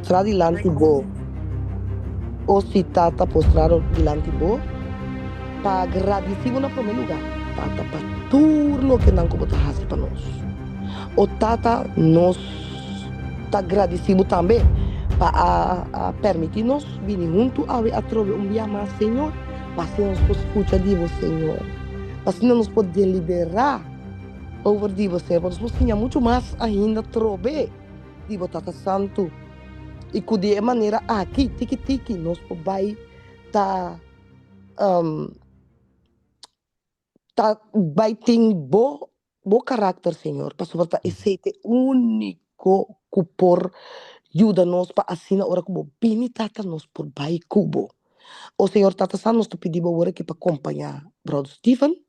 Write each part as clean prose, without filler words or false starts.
postrar dilante bo, ou se tata postrar dilante bo, para agradecido no primeiro lugar. Tata, para tudo que não como faz para nós. O tata nos está agradecido também para permitir-nos vir junto a trocar dia mais, Senhor, para se nos escutar de você, Senhor. Para se nos poder liberar over de você, para nós tinha muito mais ainda trobe de Tata Santo. E que de maneira aqui, tiki-tiki, nós vai tá tá vai ter bo caráter, Senhor, para suportar esse único que por ajuda-nos para assim na hora como bem tata nos por vai cubo. O Senhor tata san nos pediu agora aqui para acompanhar Brother Stephen.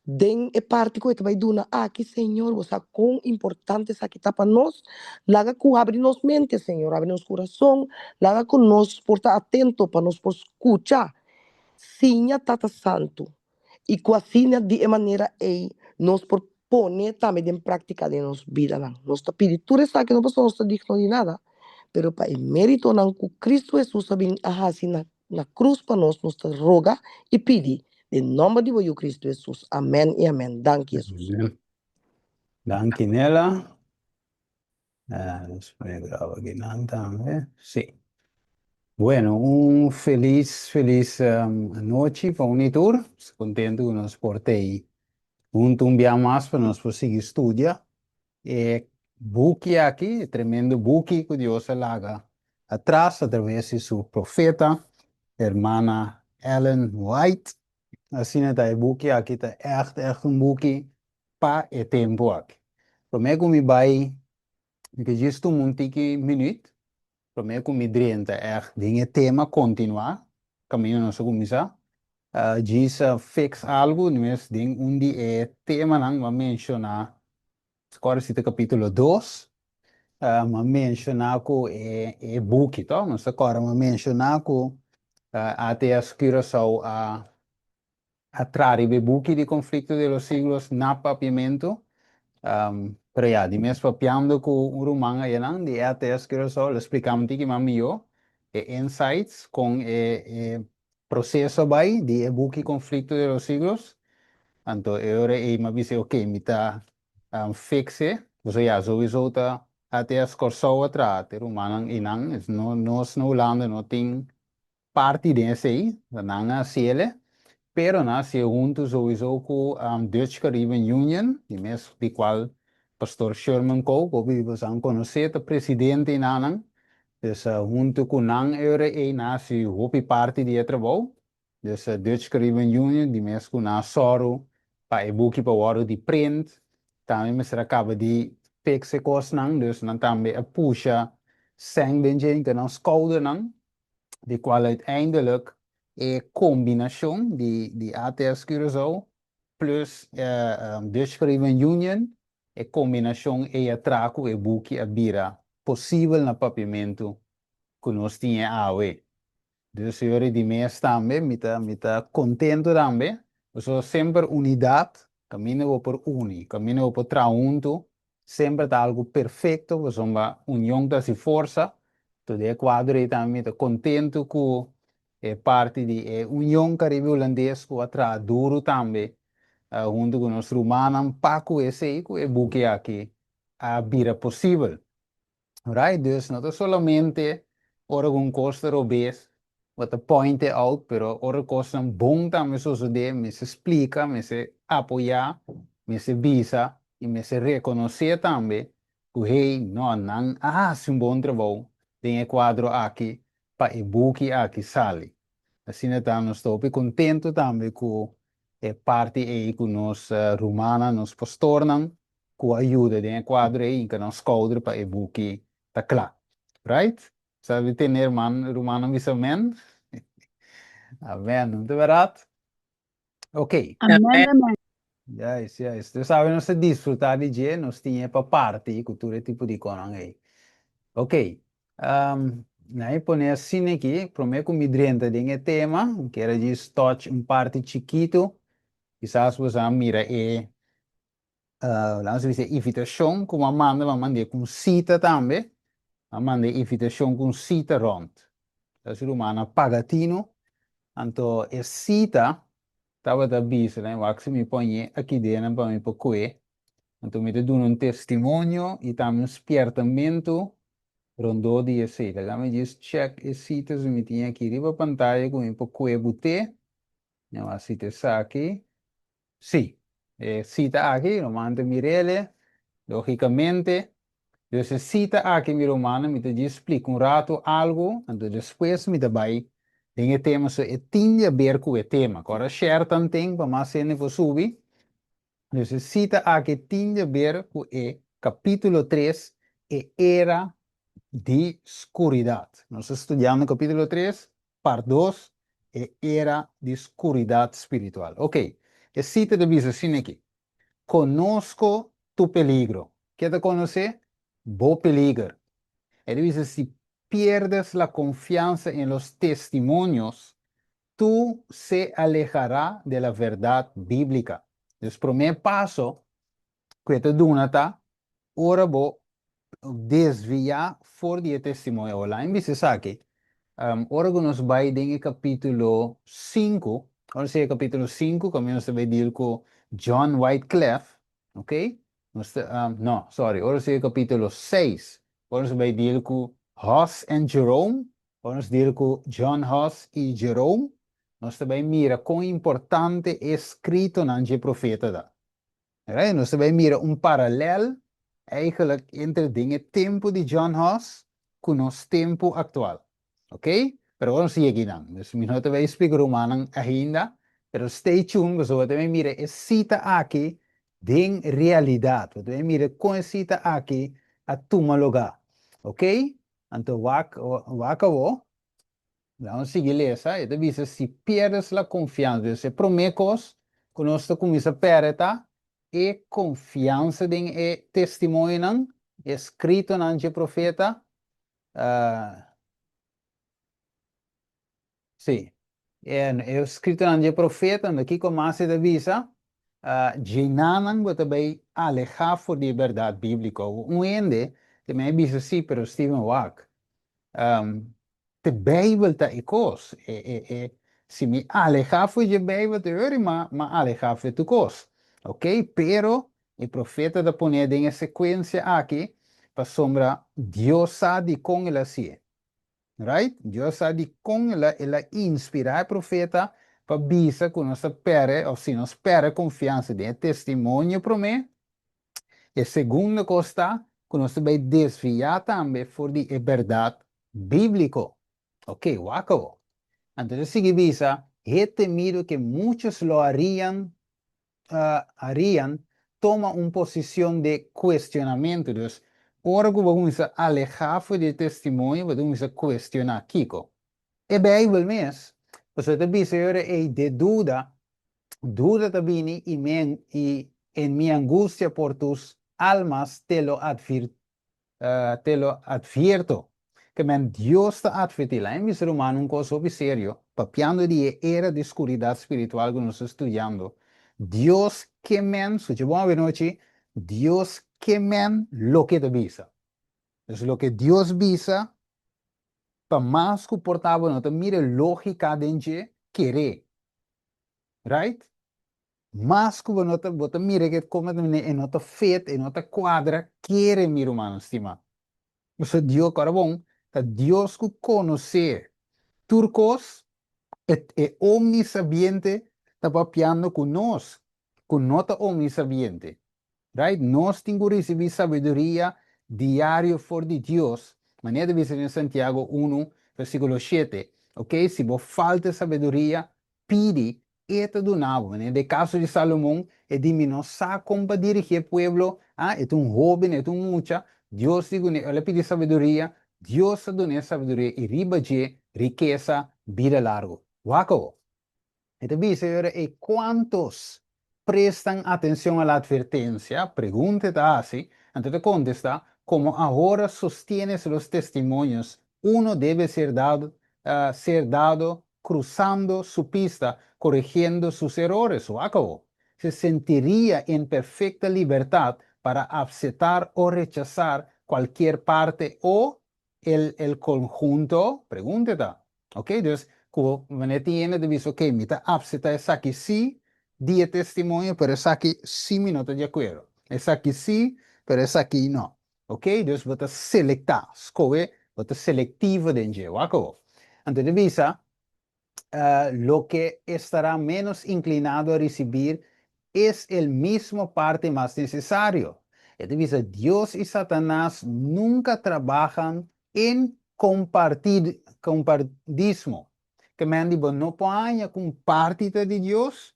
Den é parte que vai duna aqui, Senhor, você quão importante essa aqui tá para nós. Laga que abre nos mente, Senhor, abre nos coração, laga que nos porta atento para nos por escutar. Sinha tata santo. E com assim, de maneira aí, nós por pôr também em prática de nossa vida. Nós está pedindo tudo isso que não posso estar digno de nada. Pero para o mérito não que Cristo Jesus também assim na cruz para nós, nos roga e pede. Em nome de Jesus Cristo Jesus. Amém e amém. Danke, Jesus. Amen. Danke, Nela. Después grabo aquí también. Sí. Bueno, un feliz noche para Unitur. Contento que nos portei junto un día más para nos seguir estudiar. Buki aqui, tremendo buki que Deus alaga atrás, através de sua profeta, hermana Ellen White. Assim, tá, o buki aqui tá echt um buki para o tempo aqui. Para mim, como vai, que justo um tiki minuto, para mim, como drenta, dinge tema continuar, caminho nosso começar. Diz fix algo, mas ding dia tema não vai mencionar, agora cita capítulo 2. Ma mencionar que é book, então, mas agora ma mencionar que até as Curaçao a trazer o book de conflito de los siglos na papiamento, pero ya, de mesmo papiando com o romano aí não, de até as Curaçao, le explicamos que mami eu, insights com processo vai de book conflito de los siglos. Então, eu me disse, ok, me tá fixe, você já sowieso tá até as coisas atrás, ter humano inang, nós na Holanda não tem parte desse aí, não é ciele, pero na se junto sowieso com Dutch Caribbean Union, de mesmo de qual Pastor Sherman Coe, que você conhece, o presidente nanang, dus junto com nang eure e na se hopi parte de trabalho, dus Dutch Caribbean Union, de mesmo com na soro, para e-book para o de print, também me será acaba de fixe cost nang, dus dan também a puxa sang benjen que não schouder nang, de qual uiteindelijk combinação de ATS Curaçao plus Dutch Caribbean Union, combinação atraco e book a bira possível na papiamento que nós tinha awe. Dus eu de mês também, me tá contento também. Eu sou sempre unidade, caminho por uni, caminho por traunto, sempre tá algo perfeito, eu sou uma união da força. Todo é quadro e também tá contento com parte de União Caribe Holandês que atrás duro também, junto com os romanos, Paco esse aí, que é buque aqui, a bira possível. Right? Dus não é somente algum custo obês, wat de point out, pero ora costa bom também suceder, me se explica, me se apoiar, me se visa e me se reconhecer também que hey, não, se um bom trabalho, tem quadro aqui para e book aqui sale. Assim então nós estou contento também com parte aí que nós romana nos postornam com a ajuda de quadro aí que nós coudre para e book tá claro, right? Sabe ter man romano visamen? Amen, não é verdade? Ok. Amen, amen. Yes. Dus sabe nós desfrutar de dia, nós tinha para parte cultura tipo de coisa aí. Ok. Aí põe assim aqui, prometo me drenta de tema, que era de touch parte chiquito, quizás você mira vamos dizer invitação, como manda com cita também. manda invitação com cita rond. Dat is romana pagatino. Anto é cita, tava da bisa, né? Wax me põe aqui dentro para me pocoe. Anto me dá um testemunho e também um despertamento. Rondou de cita. Lá me diz check e cita, me tinha aqui riba pantalla com me pocoe bute. Não, a cita está aqui. Sim. Cita aqui, romana Mirele, logicamente. Entonces, cita aqui, mi romana, me te explica um rato algo, então depois me te vai, tem o tema, so, e tinha a ver com o tema. Agora, share também, para mais cena for subir. Então, cita aqui, tinha a ver com o capítulo 3, e era de escuridade. Nós estudamos no capítulo 3, parte 2, e era de escuridade espiritual. Ok, e cita de diz assim aqui. Conosco tu peligro. ¿Qué te conoce? Vos peligro. Él dice, si pierdes la confianza en los testimonios, tú se alejará de la verdad bíblica. El primer paso que te donata, ora vos desviar for die testimonio. Online dice aquí, ora que nos va en el capítulo 5, ahora sí, el capítulo 5, como nos va a decir con John Wycliffe, ¿ok? No, sorry, ahora sí, el capítulo 6, ahora nos va a decir con Huss and Jerome, ahora nos va a decir con John Huss y Jerome, nos va a mirar cuán importante es escrito en el profeta da. Right? Nós vai mirar paralelo eigenlijk entre dingen tempo de John Huss com nosso tempo atual. Ok? Pero vamos seguir aqui não. Dus mi não vai explicar romano ainda, pero stay tuned, você vai mirar a cita aqui de realidade. Você vai mirar com a cita aqui a toma lugar. Ok? Então, acabou. Vamos seguir essa. E dice, si pierdes la confianza, se promecos, conosco comienza a perder, e confianza en el testimonio escrito en el profeta, sí, escrito en el profeta, aquí comienza a visa, llenan, vai alejar por de verdad bíblica. Un ende, que me dice, sí, pero Stephen Wack, de Bijbel te ikos. Si me alejar de la Bijbel te horen, me alejar de tu cos. Ok, pero el profeta te pone en secuencia aquí, para sombra, Dios sabe con el así. Right? Dios sabe con el inspirar el profeta para visa que nos pere, o si nos pere confianza de testimonio para mí. E segundo costa, que nós vai desviar também por de verdade bíblico. Ok, wacko. Então, significa, é temido que muitos lo harían, toma uma posição de questionamento. Então, ora que vamos alejar do testemunho, vamos questionar Kiko. E bem, mesmo, você te diz, é de duda também e em minha angústia por tus almas te lo advierto. Que men Dios te advertirá en mi ser humano un cosa serio, papiando de era de oscuridad espiritual que nos está estudiando. Dios que men, su buena noche, Dios que men lo que te visa. Es lo que Dios visa, para más comportable, no te mire lógica de querer. Right? Mas que você mira que como em nota feita, em nota quadra, quer mir humano estima. Você Deus cara bom, tá Deus que conhecer turcos é omnisabiente, tá papiando com nós, com nota omnisabiente. Right? Nós temos que receber sabedoria diário for de Deus. Maneira de dizer em Santiago 1, versículo 7. Ok? Se você falta sabedoria, pide e te donavo. En el caso de Salomón, é de não sabe como dirigir o pueblo, é jovem, é mucha. Deus digo, ele pide sabedoria, Deus te dona sabedoria e riba de riqueza, vida largo. Waco. Então, dice, ¿y cuántos prestan atención a la advertencia? Pregúntate así, antes de contestar, como ahora sostienes los testimonios, uno debe ser dado cruzando su pista, corrigiendo sus errores, o acabó. Se sentiría en perfecta libertad para aceptar o rechazar cualquier parte o el conjunto, pregúntate. Ok, dus, wanneer tiene de viso, ok, mita abseta es aquí sí, 10 testimonio, pero es aquí sí me nota de acuerdo. Es aquí sí, pero es aquí no. Ok, dus wat selecta, scoe, wat selectivo de wako. Entonces, visa, lo que estará menos inclinado a recibir es el mismo parte más necesario. Entonces, Dios y Satanás nunca trabajan en compartidismo. Que me han dicho, no pueden compartir de Dios,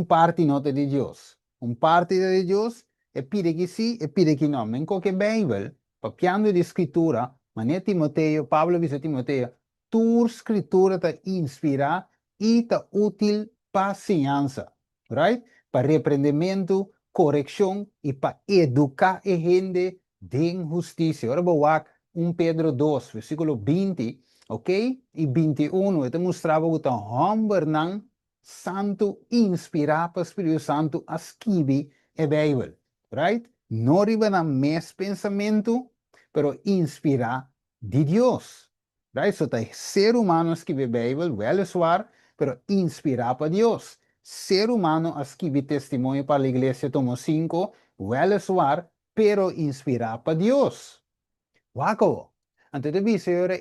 parte nota de Deus. Parte de Deus é pide que sim, é pide que não. Em qualquer Bíblia, papiando de escritura, mané Timoteo, Pablo diz a Timoteo, tu escritura te inspira e te útil para ensinança, right? Para repreendimento, correção e para educar a gente de justiça. Ora, boa, 1 Pedro 2, versículo 20, ok? E 21, ele mostrava que o homem não Santo inspirado para o Espírito Santo a escrever a Bíblia, right? Não arriba na mes pensamento, pero inspira de Deus, right? So, tá ser humano escreve a Bíblia, well suar, pero inspira para Deus. Ser humano escreve testemunho para a igreja tomo 5, well suar, pero inspira para Deus. Waco. Antes de dizer,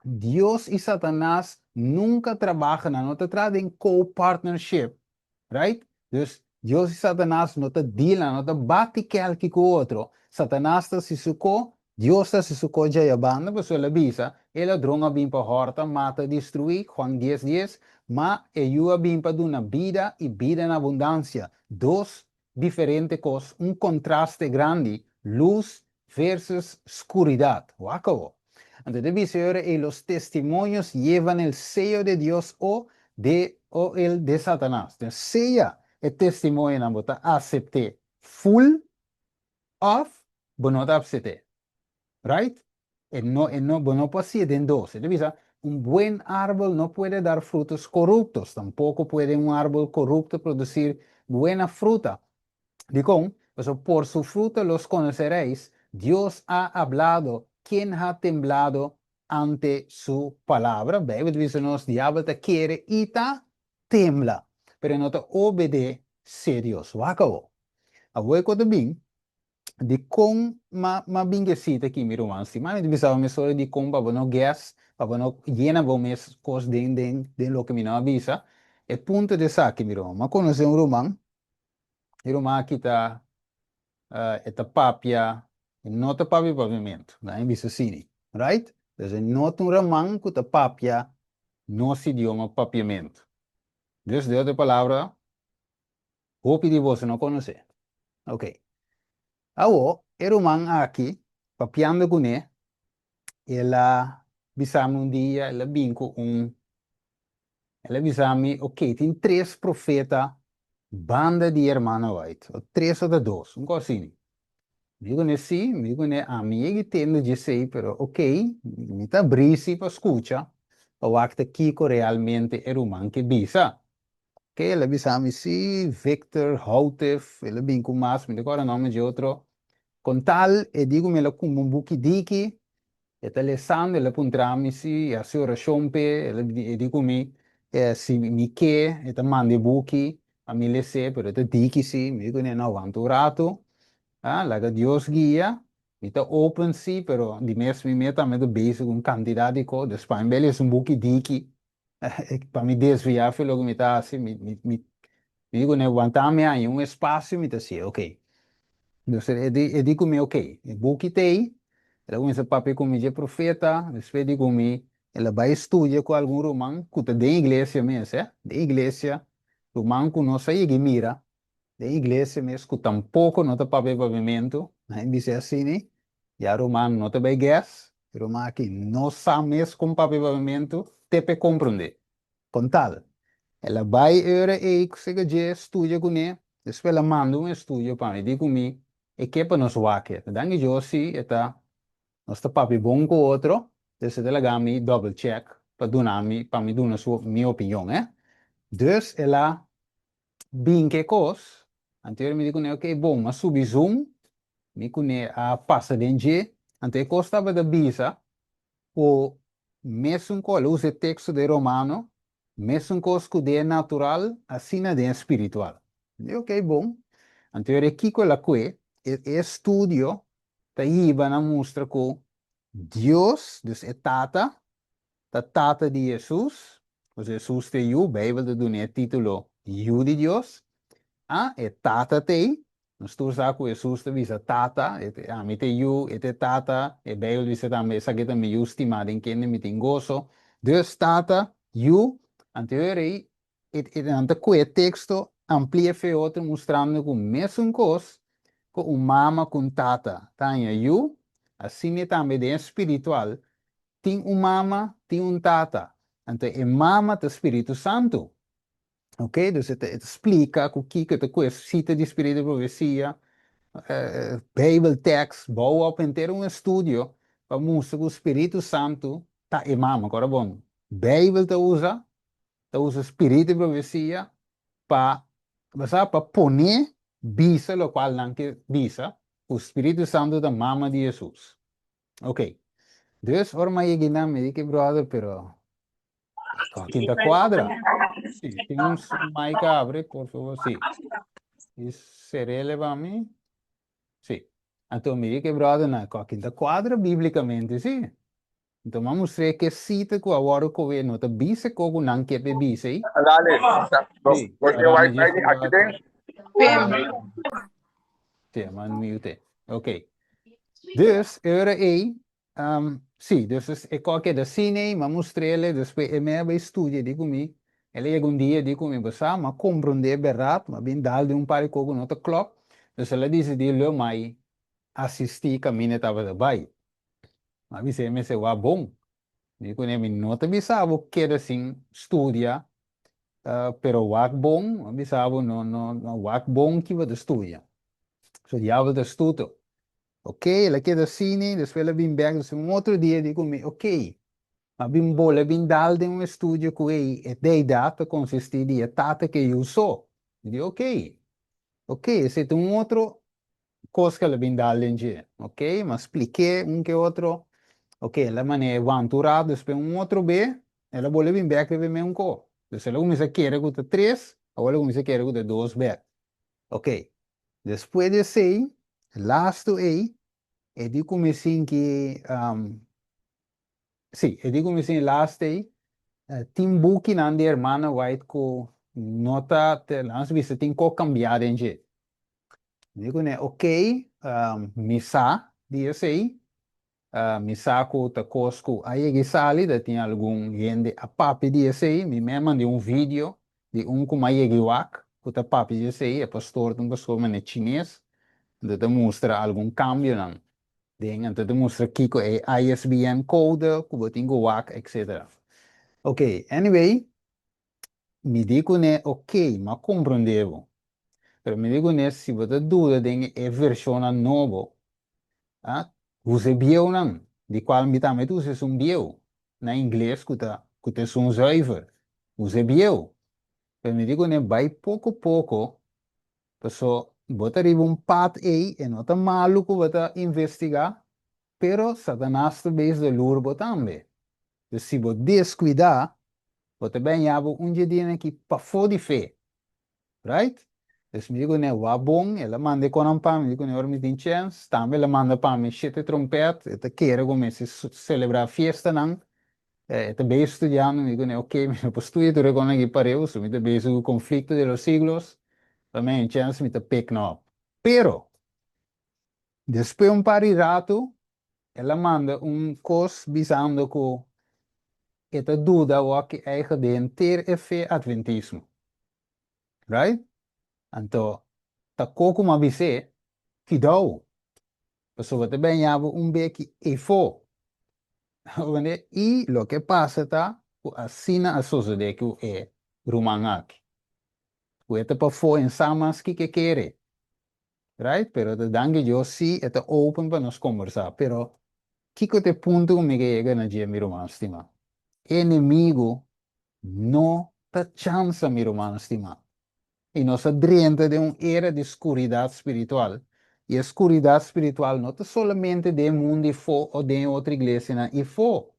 Dios y Satanás nunca trabajan, no te tratan en co-partnership, right? Dus Dios y Satanás no te dealan, no te bate quelqu'un con otro. Satanás está si suco, Dios está si suco ya ya banda, pues la visa, el dronga bin pa horta, mata, destruir, Juan 10:10, ma ayuda bin pa una vida y vida en abundancia. Dos diferentes cosas, un contraste grande, luz versus oscuridad. Wacabo. Entonces dice ahora, y los testimonios llevan el sello de Dios o el de Satanás. Entonces, sella el testimonio en bota acepté full of, bueno, no acepté, right? No puede ser en dos. Entonces, un buen árbol no puede dar frutos corruptos, tampoco puede un árbol corrupto producir buena fruta. Digo, por su fruto los conoceréis. Dios ha hablado. ¿Quién ha temblado ante su palabra? Bíblia dice, nos diablo te quiere y te tembla, pero no te obedece Dios. Acabó. A hueco de bien, de con ma bingesita aqui, meu irmão. Se mais de bisava me só de com para não gas, para não llena bom mes cos de lo que me não avisa. É ponto de saque, meu irmão. Mas conhece um romano, o romano aqui tá esta papia, nota papia pavimento, né? Em Bissasini, right? Dus nota um ramang que a papia nosso idioma papiamento. Dus de outra palavra, hope de você não conhecer. Ok. Awo, o romang aqui, papiando com ele, ela bisame um dia, ela binco ela bisame, ok, tem três profetas, banda de irmã white, ou três ou dois, coisa assim. Digo né sim, digo né amigo tendo de sei, pero ok, me tá brisi para escuta, o acta Kiko realmente é humano que bisa. Que ele bisa me si Victor Houtef, ele bem com mais, me decora nome de outro. Com tal, e digo me lo como um buki diki, e tá lesando, ele puntrami si, a senhora chompe, ele digo me, si me que, e tá mande buki, a me lese, pero tá diki si, me digo né não avanturato. Laga Dios guia, mita open sí, pero di mes mi meta me do basic un cantidad de cosas, después en es un buki diki, para me desviar fue lo que me está así, me digo, ne aguantame ahí un espacio, me está así, ok. Entonces, digo me, ok, buki tei, luego esse papel como de profeta, depois digo me, ela vai estudar com algum romano, que tá de igreja mesmo, de igreja, romano que não sai e mira, de igreja mesmo, que tampouco não está papel pavimento, né? Diz assim, né? E a romano não está bem gas, romano aqui não sabe mesmo com papel pavimento, te pe compreender. Com tal, ela vai era e consegue de estudar com ele, depois ela manda um estudo para mim, digo me, e que para nós waque, dan eu sim, está nós está papel bom com outro, depois ela gami double check para me dar a minha opinião, né? Dus ela bem que cos, anteriormente me digo, ok, bom, mas subir zoom, me cune a passa dentro, Ante costava da bisa, o mesmo com usa texto de Romano, mesmo com o de natural, assim de espiritual. E ok, bom. Ante eu aqui com a que estudio, tá aí na mostra com Deus, dus é tata de Jesus, o Jesus te you, Bijbel de doen het título, you de Dios, e tata te, nos tu saco Jesus te visa tata, mite you, tata, Bijbel visa também, sa kita me justima, den kende mit gozo, dus tata, you, anteriori, ante que texto amplia fe outro mostrando com mesmo cos, com mama com tata, tanya you, assim também de espiritual, tem mama, tem tata. Então, é mama do Espírito Santo. Ok? Dus het explica o que é cita de Espírito de Profecia, Bijbeltekst, bouw op inteiro um estudio para mostrar que o Espírito Santo está em mama. Agora, bom, Bijbel te usa Espírito de Profecia para poner bisa, lo qual não que bisa, o Espírito Santo da mama de Jesus. Ok. Dus, ora mais me dice, brother, pero quinta quadra. Sí, tem um mic abre, por favor, sim. Isso seria para mim? Sim. Então, me diga, brother, na quinta quadra, biblicamente, sim. Então, vamos ver que cita que agora que eu não te bise, que eu não quero bise. Dale, Sim, porque agora me Wi-Fi diz, aqui tem. sim, man, mute. Ok. Dus, era aí, sim, dus é qualquer da cine, mas mostrei-lhe, depois é meio estudo, digo comigo. Ele chega dia, digo comigo, mas compreender barato, mas bem dal de par de coco nota clock. Dus ela disse, dele, mas assisti, caminho, estava de baixo. Mas disse, me se va bom. Digo, né, me nota bisava que era assim, estudia, pero wak bom, bisava no wak bom que vai estudia. So, diabo de estudo. Ok, ela queda cine, depois ela vem back, depois outro dia digo me, ok, mas bem boa, bem dal de estúdio com ele, e de data consistir de tata que eu sou. Digo, ok, esse é outro coisa que ela vem dal de, ok, mas expliquei que outro, ok, ela maneira aventurada, depois outro B, ela bola bem back de me co. Depois ela começa a querer com três, ou ela começa a querer com dois back. Ok, depois de sei, last aí, e di comecei que sì, e di comecei last day team booking and hermana white ko nota te lans vista tem ko cambiar em je digo né ok misa dia sei misa ko ta cosco aí que sali da tem algum gente a papi dia sei me mande vídeo de como aí que wak ko ta papi dia sei é pastor um pastor mas é chinês de te mostra algum cambio não ding en te mostra kiko e ISBN code, kubo tingo wak, etc. Ok, anyway, mi dico ne ok, ma comprendevo. Pero mi dico ne si vota dura ding e versione nuovo, ah, use bio nan, di qual mi tame tu se sun bio. Na inglês kuta sun zuiver. Use bio. Pero mi dico ne vai poco poco, perso bota arriva un pat e nota maluco bota investigar. Pero Satanás também é lurbo também. Dus se você descuidar, você bem abo dia que para fora de fé, right? Dus me digo, né, o bom, ela manda com um pão, me digo, né, ora me tem chance, também ela manda para mim, chete trompete, ela quer começar a celebrar a festa, não? Também estudando, me digo, né, ok, me postui, tu reconhece que pareu, so me também o conflito de los siglos, também chance me te pick up. Pero, depois par de rato, ela manda cos visando que esta dúvida o que é de ter fé adventismo, right? Então, tá coco uma vez que deu, pessoa também há beque e fo, e lo que passa tá, assim a sociedade que é rumangac, o eta para fo em samas que quer, right? Pero de dangue eu sim, eta open para nós conversar, pero que te ponto como que chega na dia mi romano estima, inimigo não tá chance mi romano estima. E nós adriente de uma era de escuridão espiritual, Y oscuridad espiritual no es solamente de mundo y fo o de otra iglesia, ¿no? Y fo.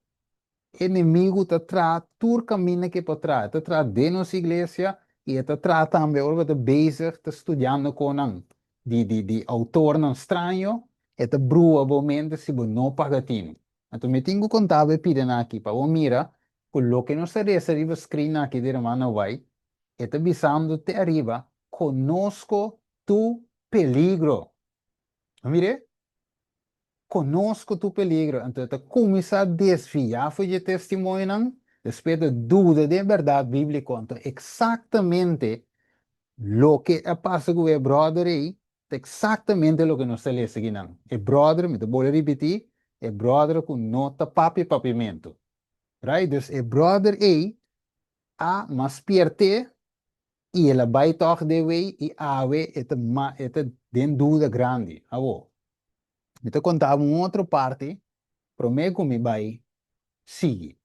Inimigo te traz tur caminho que para trás, te traz de nossa igreja e te traz também over te bezig te estudando com die autor não estranho e te brua momento se você não paga tino. Então me tenho contado e piden aqui para o mira, coloque no se arriba screen aqui de mano vai e te bisando te arriba, conosco tu peligro. Mire, conosco tu peligro. Então, tu começa a desviar de testemunho, después de dúvida de verdade bíblica, então, exatamente o que passa com o brother aí, exatamente o que nós estamos lendo. O brother, me vou repetir, o brother com nota papimento. Right? Dus o brother aí, a mas pierte, e ela vai toch de way, e a we, den dúvida grande. Avo. Então, contava outra parte, promego me vai seguir.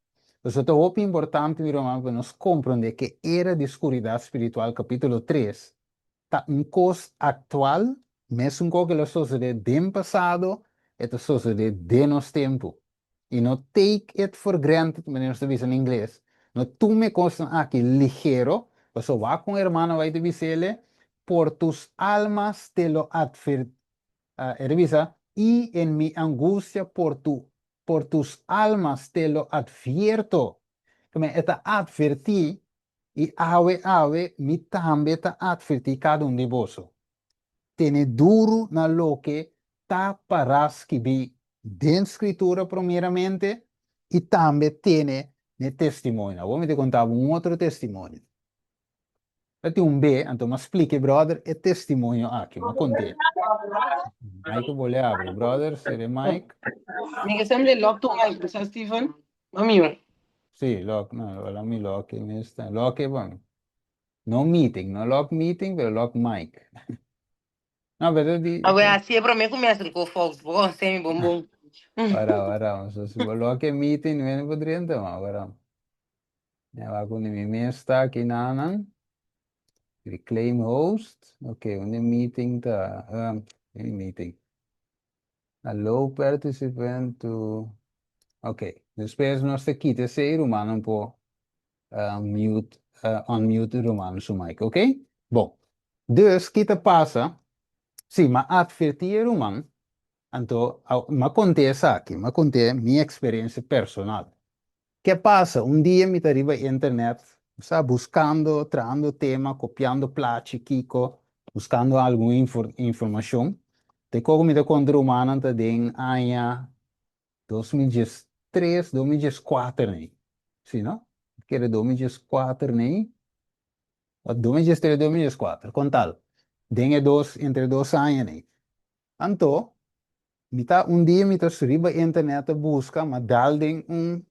Então, é importante, meu irmão, que nós compreender que Era de Escuridão Espiritual, capítulo 3, está um coisa atual, mesmo com que sucedeu do passado, e sucedeu de nosso tempo. E não take it for granted, como nós dizemos em inglês. Não tome coisas aqui ligeiro, você vai com o irmão, vai te dizer, por tus almas te lo revisa, y en mi angustia por tus almas te lo advierto. Como esta advertí, y ave, mi también te advertí cada un de vosotros. Tiene duro na lo que ta paras que vi de escritura primeramente, y también tiene ne testimonio. Vamos te contar un otro testimonio. Ati un B, então me explique, brother, é testemunho aqui, me conte. Mike vole abre, brother, sere Mike. Miguel sempre lock to mic, sa Stephen. Mami, Sì, lock, no, wala mi lock, lock è buono. No meeting, no lock meeting, pero lock mic. No, pero di, agora assim para mim começa com fogo, vou sem bumbum. ora, so se lock è meeting, non ne potrei ma ora. Ne va con mi mesta aqui nanan. Reclaim host. Ok, un meeting ta, meeting. Allow participant to. Ok, depois nós aqui te ser humano um pouco mute, unmute romano su mic, ok? Bom, dus kita passa, sim, mas advertir romano, então, ma acontece aqui, ma acontece minha experiência personal. Que passa? Um dia me arriva a internet, está buscando, trando tema, copiando placi, Kiko, buscando alguma informação. Te como me contra romano, te den anha 2003, 2004, né? Sim, não? Que era 2004, né? 2003, 2004, com tal. Dengue entre 2 anos, né? Então, um dia me subiu a internet a busca, mas dalden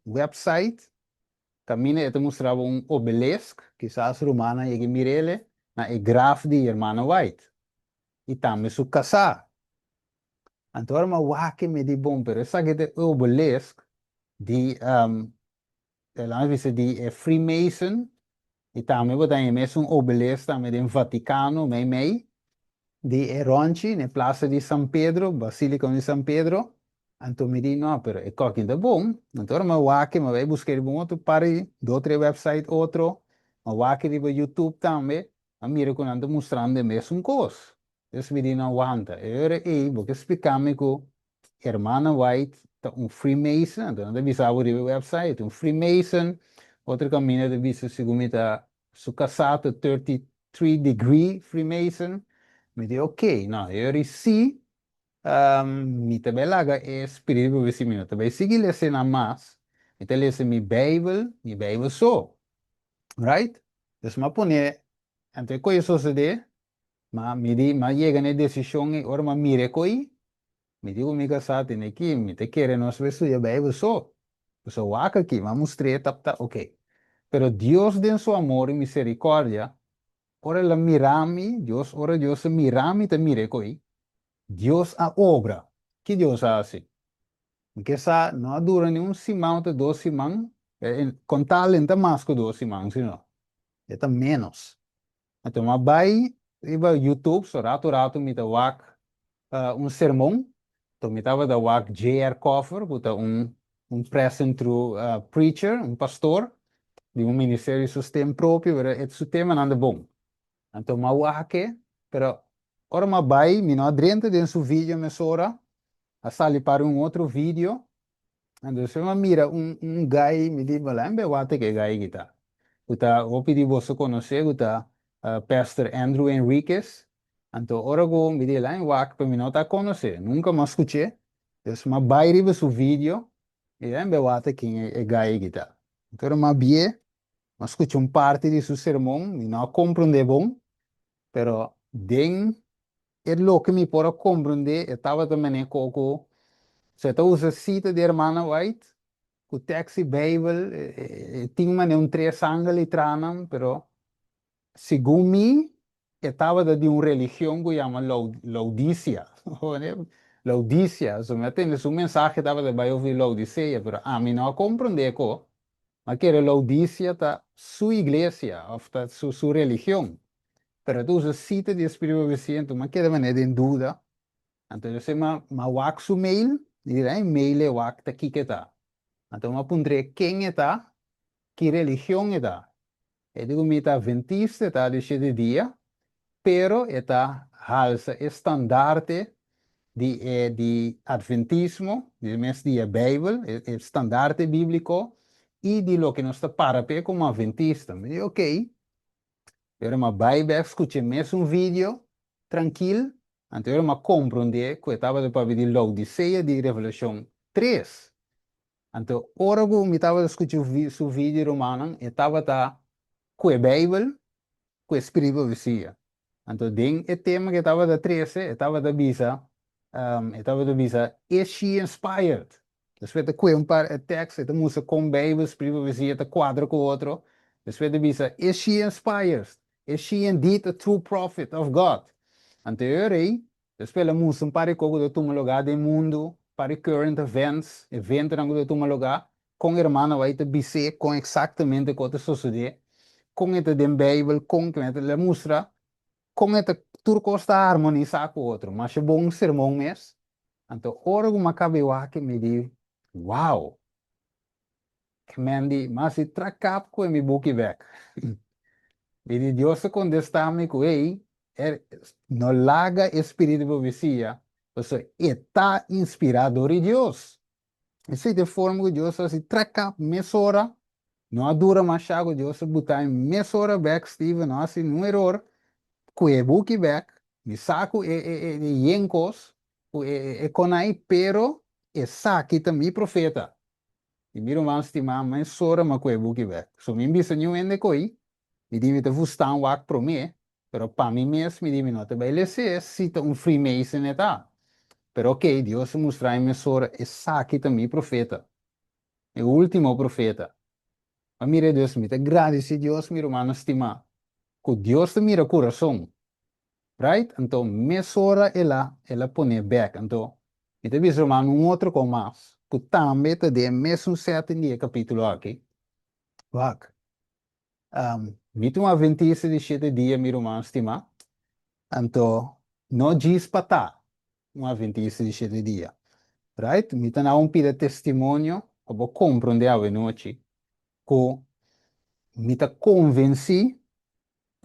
website, caminha e mostrava obelisco, quizás romana, e que mirele, na e graf de Hermana White. E também su casa. Então, era uma wake me di bom, pero essa que é obelisco, de, lá de Freemason, e também botar mesmo obelisco, também do Vaticano, meio, de Eronchi, na Praça de São Pedro, Basílica de São Pedro. Então me disse, não, pero é coquinho tá bom. Então eu vou vai buscar um outro para do outro website, outro. Eu vou aqui no YouTube também. A mira quando ando mostrando a mesma coisa. Então me disse, não aguanta. Eu vou explicar-me que Hermana White tá Freemason. Então eu avisava o website, Freemason. Outro caminho de vista, segundo tá, su casado 33 degree Freemason. Me disse, ok, não, eu sim. Mi tabela é espírito vencimento. Também seguir lendo mais. Então, lese mi Bible só. Right? Então, mas pone, ante coisa sucede, mas chega na decisão e ora mas mire coi, me digo mi casado tem aqui, me te quer nós ver a Bible só. Então, waka aqui, vamos treta, ok. Pero Deus de su amor e misericórdia, ora la mirami, ora Deus mirami te mire coi. Dios a obra. Que Deus hace? Que essa não dura nem simão, 2 semanas, com talento mais que 2 semanas, senão. É menos. Então, mas vai, YouTube, só rato, me dá wak, un sermão. Então, me estava da WAC J.R. Coffer, que é um present through preacher, um pastor, de um ministério de sistema próprio, era esse tema não é bom. Então, ma WAC, pero ora ma vai, me não adrenta dentro do vídeo, me sora, a sali para um outro vídeo, então, se eu mira guy, me diz, lembe, wate que guy kita. Uta, vou pedir você conhecer, uta, Pastor Andrew Enriquez. Então, ora go, me diz lá em WAC, para mim não tá conhecer, nunca mais escutei. Então, ma vai riba su vídeo, e lembe, wate quem é guy kita. Então, ma bie, ma escutei parte de seu sermão, e não compreende bom, pero den, é lo que me pode compreender, estava também em coco, você tá usa cita de Hermana White, o texto Bible, tinha um três ángulos tranam, pero segundo mim, estava de uma religião que chama Laodicea. Laodicea, so me atende su mensagem estava de vai ouvir Laodicea, pero a mim não compreende co, mas que era Laodicea tá sua igreja, ou tá su religião. Pero tu usa cita de Espírito Santo, mas que de maneira em dúvida. Então, eu sei, mas wak su mail, dirá, mail é wak tá aqui que tá. Então, eu pondré quem está, que religião está. Eu digo, me está adventista, está de 7 dias, pero está halsa estandarte de adventismo, de mes dia Bíblia, estandarte bíblico, e de lo que nos está para como adventista. Me digo, ok, eu uma Bíblia, escutei mesmo um vídeo, tranquilo, então eu uma compreender que eu estava para pedir Laodiceia de Revelação 3. Então, ora que eu estava escutando o vídeo romano, eu estava com a Bíblia, com o Espírito Vicia. Então, den o tema que estava da 13, estava da bisa, estava da bisa, is she inspired? Depois de que par texto, então música com Bíblia, Espírito Vicia, tá quadro com outro. Depois de bisa, is she inspired? Is she indeed a true prophet of God? Então, eu rei, depois a música para que eu tomo lugar do mundo, para current events, evento que eu tomo lugar, com a irmã vai te dizer com exatamente o que está sucedendo, com esta de Bíblia, com esta de mostra, com esta turco está harmonizar com o outro, mas é bom sermão mesmo. Então, ora que me cabe que me diz, wow, que me diz, mas se tracap com mi book back. Me diz, Deus se contesta-me com ele, no laga espírito de profecia, você está inspirado de Deus. Essa é a forma que Deus se tracap, mesora, não dura mais chago, Deus se botar em mesora back, Steve, não assim, um erro, que book back, me saco e yenkos, e conai, pero e saque também profeta. E miro mais estimar, mas sora ma que book back. So me bisa new ende koi, me di me te fustan wak pro me, pero pa mi mes me di me nota vai lese, cita um Freemason eta. Pero ok, Deus se mostrar em sora e saque também profeta. E o último profeta. Mas mire Deus, me te agradece Deus, miro mano estimar. Que Deus te mira coração. Right? Então, mesora ela põe back. Então, e te visto mano um outro com mais. Que também te dê mesmo certo dia capítulo aqui. Vak. Mito uma adventista de 7 dias, meu irmão, estima. Então, não diz para uma adventista de 7 dias. Right? Mito não pide testemunho, para compreender a noite. Que mito convenci,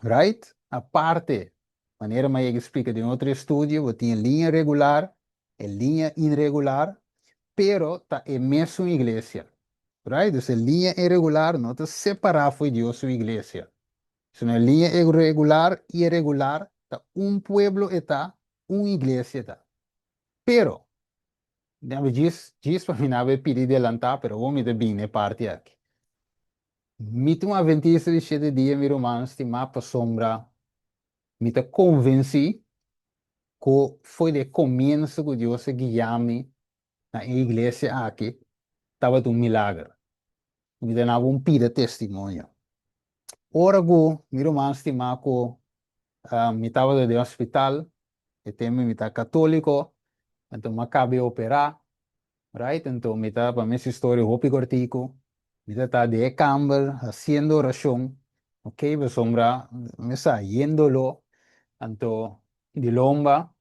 right? A parte, maneira mais explica de outro estúdio, você tem linha regular e linha irregular, pero tá é mesmo igreja. Right? Então, linha irregular não está separada foi de sua igreja. Se uma linha irregular e irregular, tá pueblo está, uma igreja está. Pero, diz para mim, não vai pedir adelantar, pero vou me dar bem na parte aqui. Mito uma adventista de 7 dias, meu irmão, estimar para sombra, me te convenci que foi de começo que Deus guiou-me na igreja aqui, estava um milagre. Me dava pida testemunho. Ora que, meu irmão, estimar que me estava de hospital, e também me está católico, então me acabei de operar, right? Então me está para minha história, hopi cortico, me está de camber, haciendo oração, ok? Pues sombra, me está yéndolo, então, de lomba,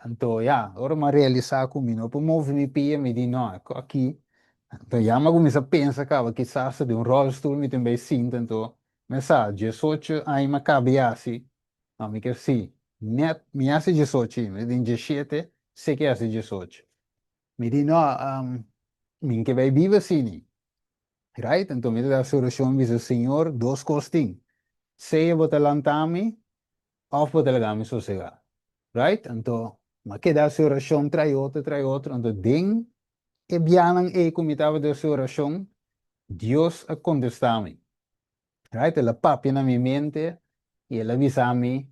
Então, já, agora me realizar comigo, não promove me pia, me diz, não, aqui. Então, já me começa a pensar, cara, que se de um rolstool, me também sinto, então, mas sabe, 18 aí me cabe assim, não, me quer sim, net, me hace 18, me diz 17, sei que hace 18. Me diz, não, me que vai viver assim, right? Então, me dá a solução, me diz, senhor, dois costinhos, seja botar lantame, ou botar lagame sossegar, right? Então, mas que dá a solução, trai outro, então, den, e bianang e comitava da sua oração, Deus a contestar-me. Right? Ela papia na minha mente e ela avisa-me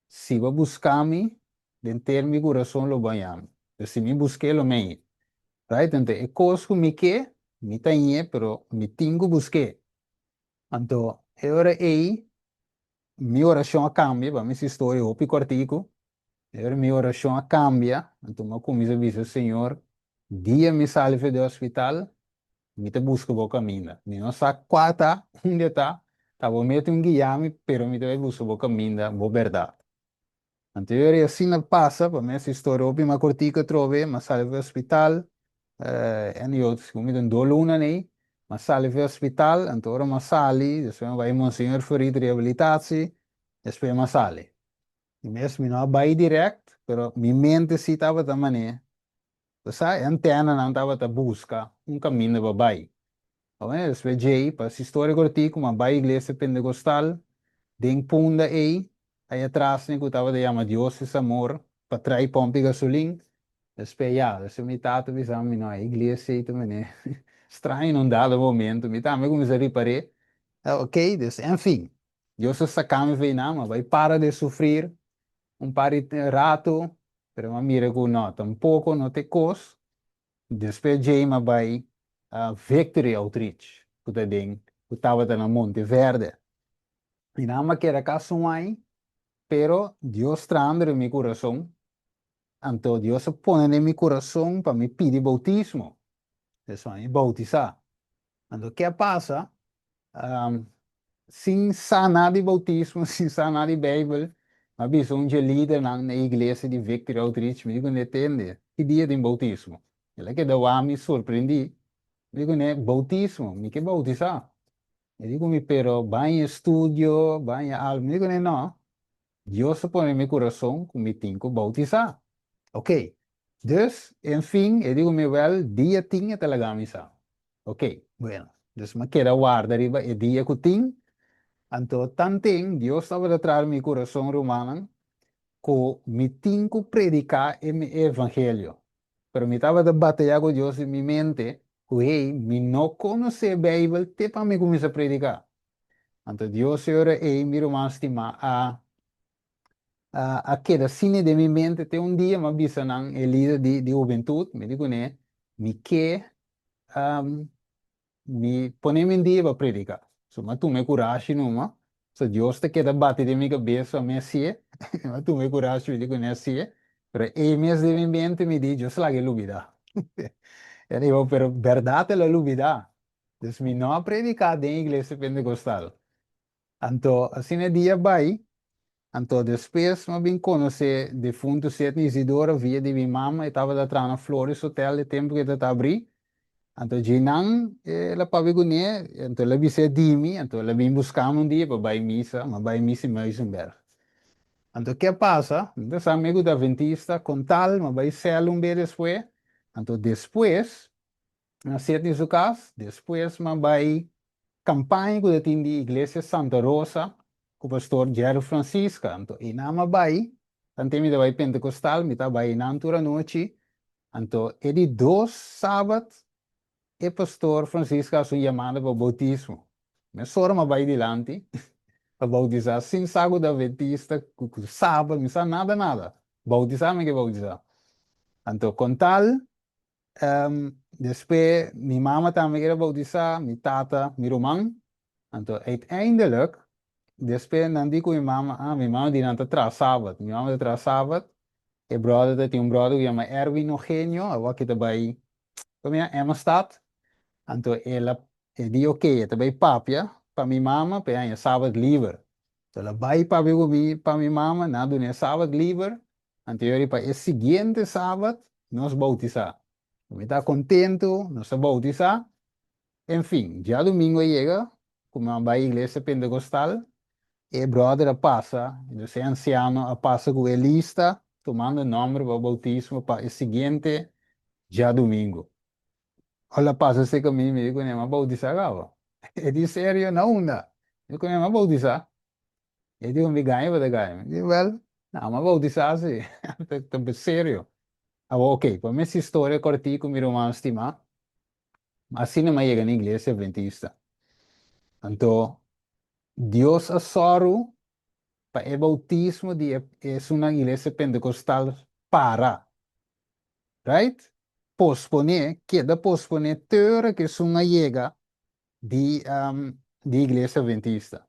se vai buscar-me, dentro do meu coração lo banhar. Se me busquei lo meio. Right? Então, é coisa que me tenho, pero me tenho busquei. Então, agora aí, minha oração cambia, para mim se estou eu picortico, agora minha oração cambia, então eu começo a dizer, Senhor, dia me salve do hospital, me te busco o caminho. Me não sabe qual tá, onde tá, tá bom, me um guiame, pero me te busco o caminho, boa verdade. Anterior, assim não passa, para mim essa história, eu uma cortica trove, mas sale do hospital, e eu, como me dou luna nem, mas sale do hospital, então mas sale, depois vai Monsenhor Ferido reabilitatie, depois mas sale. E mesmo não vai direto, pero minha mente se estava da maneira, sabe, a antena não estava a buscar um caminho para vai. SVJ, para essa história cortica, uma boa igreja pentecostal, de punda aí atrás, né, que estava de chamar Deus esse amor, para trair pompe gasolina, depois, já, esse me tato, visão, não, a igreja aí também, né, estranho, num dado momento, me tá, me comecei a reparar, ok, enfim, Deus se sacame vem não, mas vai para de sofrer, par de rato, pero uma mira que não, tampouco, não te cos, depois Jema vai a Victory Outreach, que tem, que estava na Monte Verde. E não me quer caso aí, pero Deus trabalha em meu coração. Então Deus põe em meu coração para me pedir bautismo. Isso aí, bautizar. Então o que passa? Um, sem sanar de bautismo, sem sanar de Bíblia, mas visto um líder na igreja de Victory Outreach, me digo, não entende? Que dia de bautismo? Ele que deu a me surpreendi. Digo, né, bautismo, me que bautizar? Eu digo, me pero, vai em estúdio, vai em algo. Digo, né, não. Deus põe em meu coração que me tenho que bautizar. Ok. Dus, enfim, eu digo, me well, dia tinha talaga misa. Ok, bueno. Dus, me queda guarda riba, e dia que tinha. Então, tanto Deus estava a trazer meu coração romano, que me tenho que predicar o evangelho. Pero me estava a batalhar com Deus em minha mente, que hey, me não conhece a Bíblia, até para me começar a predicar. Então Deus, Senhor, hey, me romano estima a queda cine de minha mente, tem dia, mas bisa nang líder de juventude, me digo, né, me que, um, me põe em dia para predicar. So, mas tu me coragem, não, mas, so, Deus te queda bate de minha cabeça, me assim, mas tu me coragem, me digo, né, assim, pero e mes de minha mente me diz, Deus lá que lubida. Eu digo, pero verdade é a lubida. Então, me não a predicar de igreja pentecostal. Então, assim é dia vai, então depois me vim conhecer defunto Sete Isidoro via de minha mama, estava da trana Flores Hotel, de tempo que estava abrir. Então, Jinang, ela para ver então ela disse de mim, então ela vem buscar um dia para vai missa, mas vai missa em Meisenberg. Então, o que passa? Então, sou amigo da Adventista, com tal, mas vai ser um dia depois. Então, depois, na Sete de casa, depois, mas vai campanha que tem de Igreja Santa Rosa, com o pastor Jerry Francisca. Então, e na vai, tanto me vai pentecostal, me tá vai na altura noite. Então, ele dois sábados, e pastor Francisca a sua chamada para o bautismo. Mas só uma vai dilante, para bautizar, sem saco da Adventista, sábado, não sabe nada, nada. Bautizar, me que bautizar. Então, com tal, depois, minha mama também queria bautizar, minha tata, meu irmão. Então, uiteindelijk, depois, não digo minha mama die não está sábado. Minha mama está sábado, e brother, tem brother que chama Erwin Eugenio, eu aqui também, como é, Emma Stad. Então, ele diz, ok, também papia, para minha mama, para sábado livre. Então, ela vai para minha mama, não, do sábado livre, Anterior para el siguiente sábado, nos bautizar. Me está contento, nos a bautizar. En fin, ya domingo llega, como va a iglesia pentecostal, el brother pasa, ese anciano pasa con el lista, tomando el nombre para el bautismo para el siguiente, ya domingo. Hola, pasa este conmigo y me dijo, ¿me bautizar? Ele disse, sério, não, não. Eu falei, mas bautizar? Ele disse, me ganha, vai ganhar. Eu disse, well, não, mas bautizar, sim. Então, sério. Ah, ok, para mim essa história curti com meu irmão estimar, assim não me chega na igreja adventista. Então, Deus assoru para o bautismo de é uma igreja pentecostal para, right? Posponer, queda posponer teura que é uma chega de igreja adventista.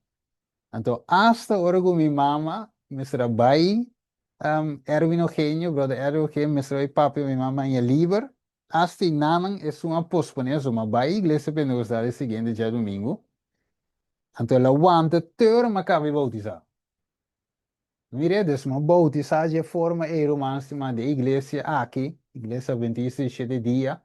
Então, hasta agora com minha mama, me trabalho, Erwin Eugenio, brother Erwin Eugenio, me trabalho papi e minha mama em Liber, hasta nanan é uma posponer, uma vai igreja pentecostal seguinte dia domingo. Então, ela aguanta teura, mas acaba de bautizar. Mire, dus uma bautizagem forma é romance de igreja aqui, igreja adventista de 7 dias.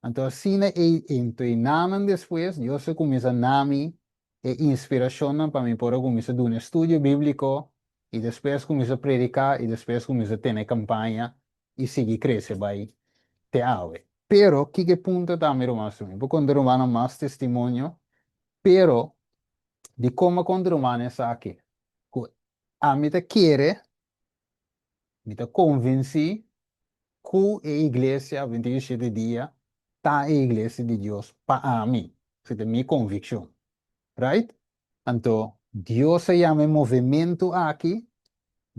Então, assim, então, nanan depois, Deus começa a nami e inspiração para mim para começar a dar um estudo bíblico e depois começa a predicar e depois começa a ter campanha e seguir crescer vai te ave. Pero, que ponto está meu romance? Vou contar romano mais testemunho, pero, de como contar romano é aqui. A mim te quer, me te convence que a igreja 27 dias está a igreja de Deus para mim. Essa é a minha convicção. Right? Então, Deus se chama movimento aqui,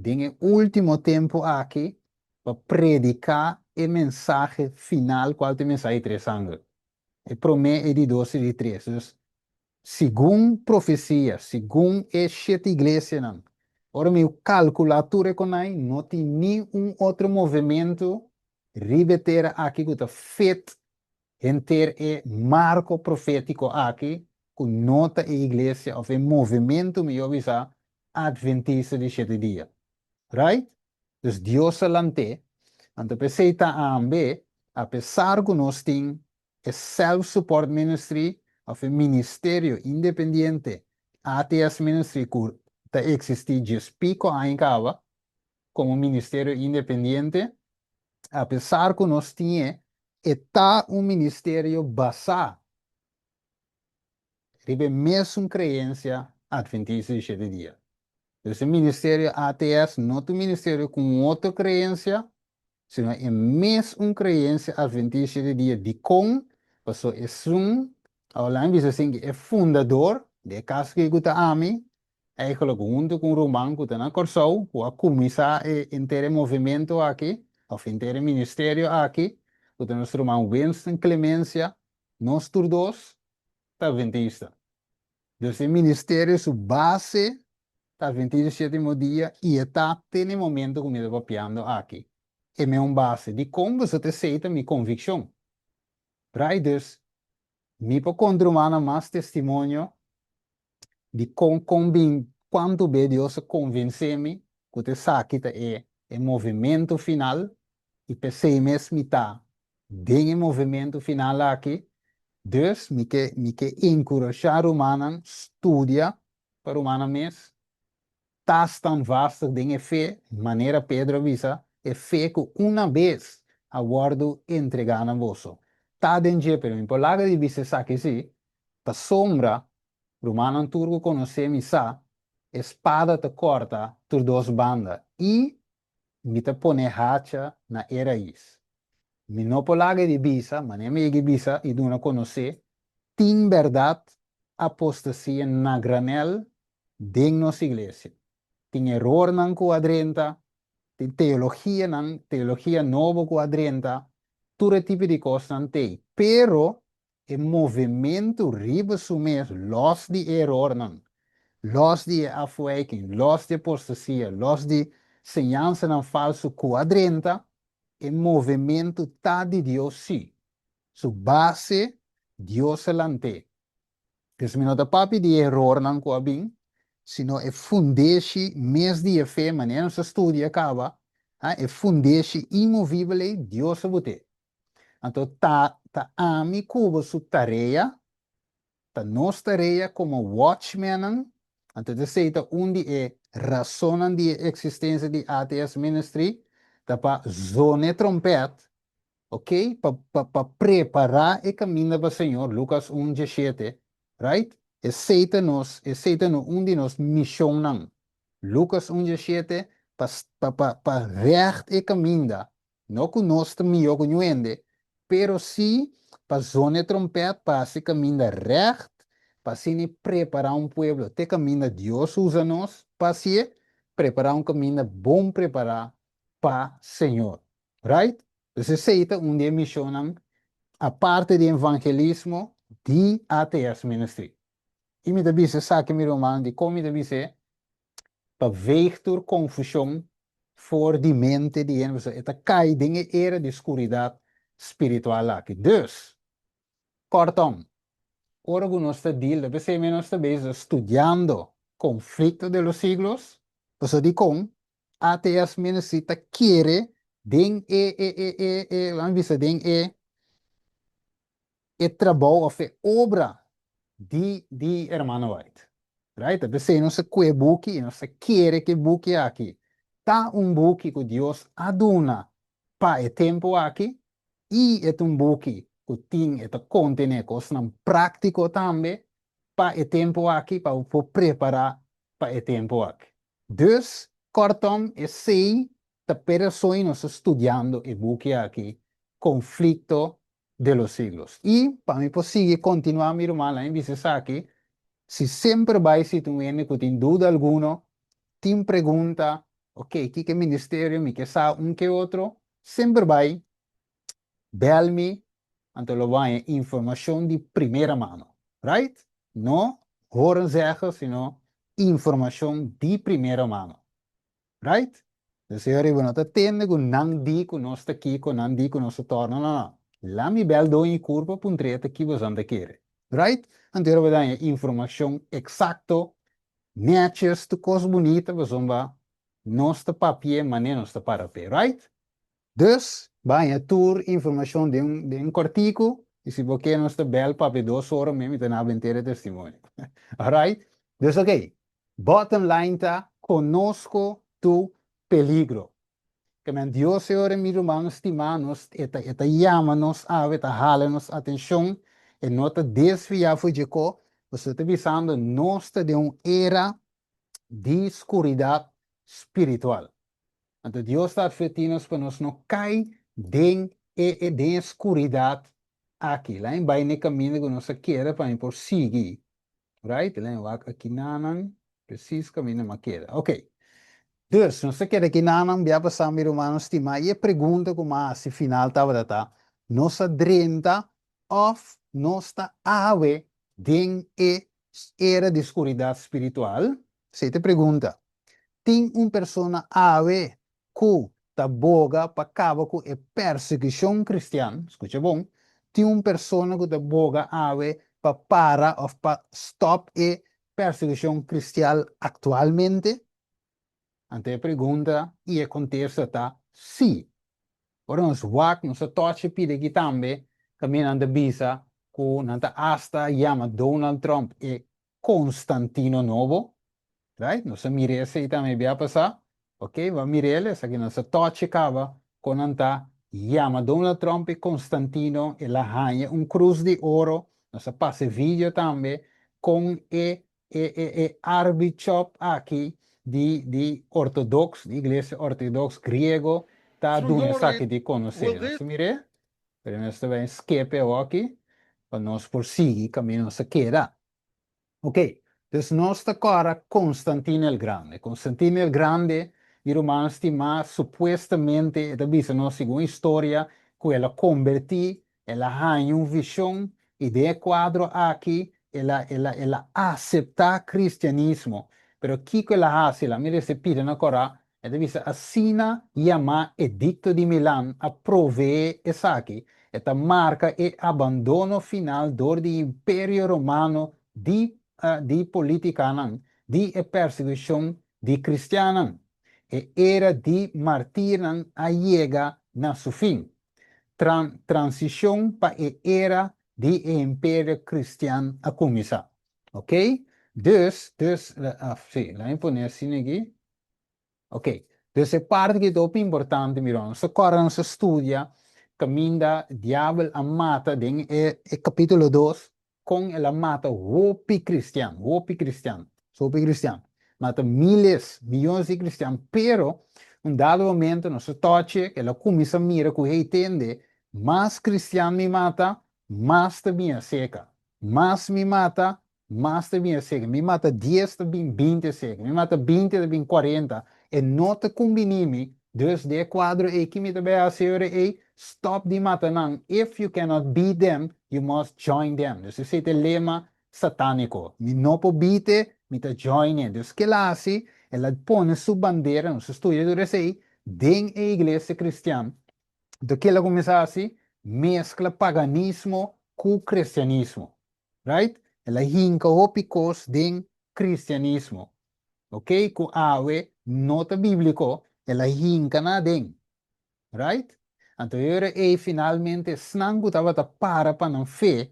tem o último tempo aqui, para predicar a mensagem final, qual é a mensagem de sangue. E promete de 12 de 3. Então, segundo profecia, segundo a sete igreja, não. Ora, meu calculatura com não tem nenhum outro movimento ribeteira aqui que está feito em ter marco profético aqui, que nota a igreja, ou o movimento, me avisa, adventista de 7 dias. Right? Dus Deus alante, então precisa ambe, apesar que nós temos o self-support ministry, ou o ministério independente, ATS ministry, que está existindo just pico em cava, como ministério independente, apesar que nós temos, está um ministério basado em mesma crença adventista de 7 dias. Então, o ministério ATS não é um ministério com outra crença, sino é mesmo crença adventista de dia de com, porque é ao longo de assim, é fundador de casa que está a mim, eigenlijk junto com o Romano que está na Corsou, que a começar o inteiro movimento aqui, ou o inteiro ministério aqui, que está nosso irmão Winston Clemência, nós todos, está adventista. Então, o ministério é base está 27º dia e está tendo momento que me estou papiando aqui. É minha base de como você te aceita minha convicção. Riders, me para contra mais testemunho de quanto bem Deus convence-me que te saque é movimento final e pensei mesmo está dentro movimento final aqui. Dus, me que encorajar humana, estudia para humana mesmo. Tas tão vasto de fé, maneira Pedro avisa, é fé que uma vez aguardo entregar na vosso. Tá dentro, pero por lá de visa saque si, ta sombra, romano turco conhece misa, espada te corta por 2 bandas e me te pone hacha na era is. Mi no por lá de visa, maneira me visa e duna conhecer, tem verdade apostasia na granel de nossa igreja. Tem error nan quadrenta, tem teologia novo quadrenta, todo tipo de coisa não tem. Pero, o movimento riba sumes, los de error nan, los de afwijking, los de apostasia, los de semelhança nan falso quadrenta, o movimento tá de Deus sim. Su base, Deus alante. Dus mi nota papi di error nan ko abing, sino e fundesi mes di fé, maneira se estudia acaba, É fundeixe imovível Deus sabote. Então, tá a mim cuba sua tarefa, tá nossa tarefa como watchman, então, aceita onde é razão de existência de ATS Ministry, tá para zone trompete, ok? Para preparar o caminho para o Senhor, Lucas 1:17, right? Aceita-nos onde nos missionam. Lucas 1:17, para recht o caminho, não que nós também conhecemos, pero sim para zona trompete, para esse caminho recht, para se preparar um povo, te caminho Deus usa nós, para se preparar um caminho bom preparar para o Senhor, right? Então, aceita onde missionam, a parte de evangelismo, de ATS Ministry. E me dice, sabe, meu irmão, de como me dice, para veictor confusão voor die mente die en we het kai dingen era de escuridad espiritual aqui. Dus, kortom, ora que nós está deal, de ser menos está bezig estudiando conflicto de los siglos, pues di com ATS necessita quiere den vamos dizer den trabalho of obra de hermano White. Right? Você não se quer buque, não se quer que buque aqui. Tá buque que Deus aduna para o tempo aqui e é buque que tem esta contém coisas prático também para o tempo aqui para preparar para o tempo aqui. Dus, kortom, é sei da pessoa nós estudando o buque aqui, conflito de los siglos. Y para mí posible continuar mi hermana en dice aquí, si siempre vai si tu viene que sin duda alguno, te pregunta, ok, ¿qué ministerio me que sabe un que otro? Siempre vai, bel-me, ante lo vai información de primera mano, right? No horen zeggen, sino información de primera mano, right? Dus hier we not attende con nan di con nostra chi con nan di con nostra torno, no, no. La mi bel do in curva puntreta chi vos anda kere. Right? Antero we dan informação exacto, matches tu cos bonita, vos omba nostra papier, mané nostra parape, right? Dus, vai tour informação de um cortico, e se você nostra bel papi 2 horas, mesmo te na ventere testemunho. Alright? Dus, ok. Bottom line tá, conosco tu peligro. Que men Dios Señor mi hermano estimanos, eta llama-nos a eta hala-nos atenção e nota desviar foi de co, você está visando nós de era de escuridão espiritual. Então Deus está advertindo para nós não cair de escuridão aqui. Lá em baixo caminho que nós quer para por seguir. Right? Lá em aqui nanan, preciso caminho mas queda. Ok. Dus, não se quer que não vá passar meu humano estima e pergunta como se final estava data, nossa drenta of nossa ave den era de escuridão espiritual. Se te pergunta, tem persona ave que ta boga para acabar com a perseguição cristã, escuta bom, tem persona que ta boga ave para of para stop a perseguição cristã atualmente? Ante a pergunta e a contexto está sim. Ora nos wak, nos toche pide aqui também, caminhando bisa, com nanta hasta chama Donald Trump e Constantino Novo, right? Nos mire esse também vai passar, ok? Va mirele, essa aqui nos toche cava, com nanta chama Donald Trump e Constantino e la hanha cruz de ouro, nos passa vídeo também, com Arbichop aqui, de ortodox, de igreja ortodox griego, tá doendo saque de conhecer. Nós mire, pero nós também escape aqui, para nós prosseguir caminho nossa queda. Ok, então nós está agora Constantino el Grande. Constantino el Grande, de romano estima, supostamente, também se nós seguimos história, que ela converti, ela ganha uma visão, e de quadro aqui, ela aceita cristianismo. Pero aqui que ela hace, ela mire se pide na Corá, ela dice, assina chama Edicto de Milán a prover essa aqui, esta marca e abandono final do Império Romano de política, de perseguição de cristianos. era de martir a llega na su fin. Transição para a era de Império Cristiano a começar. Ok? Sim, lá em poner assim aqui. Ok, dus é parte que é muito importante, mirão. Se corren se estudia, caminha diabo a mata, é capítulo 2, com ela mata hopi cristiano, hopi cristiano. Mata miles, milhões de cristianos, pero, um dado momento, não se toque, ela começa a mirar que entende, mais cristiano me mata, mais também é seca. Mais me mata, mais também é seca. Me mata 10, também 20 seca. Me mata 20, também 40. E nota combinimi, dus de quadro e kimi te bij e stop die matanang. If you cannot beat them, you must join them. Dus is het lema satanico. Mi no po bite, mi te join in. Dus kelasi, e la pone su bandera, no su studia dure sei, den e iglesia cristiana. Do que ela começa assim, mescla paganismo com cristianismo. Right? Ela hinca opicos den cristianismo. Ok? Com awe, nota bíblico, ela hinca na den. Right? Então, finalmente, snangu tava para não fé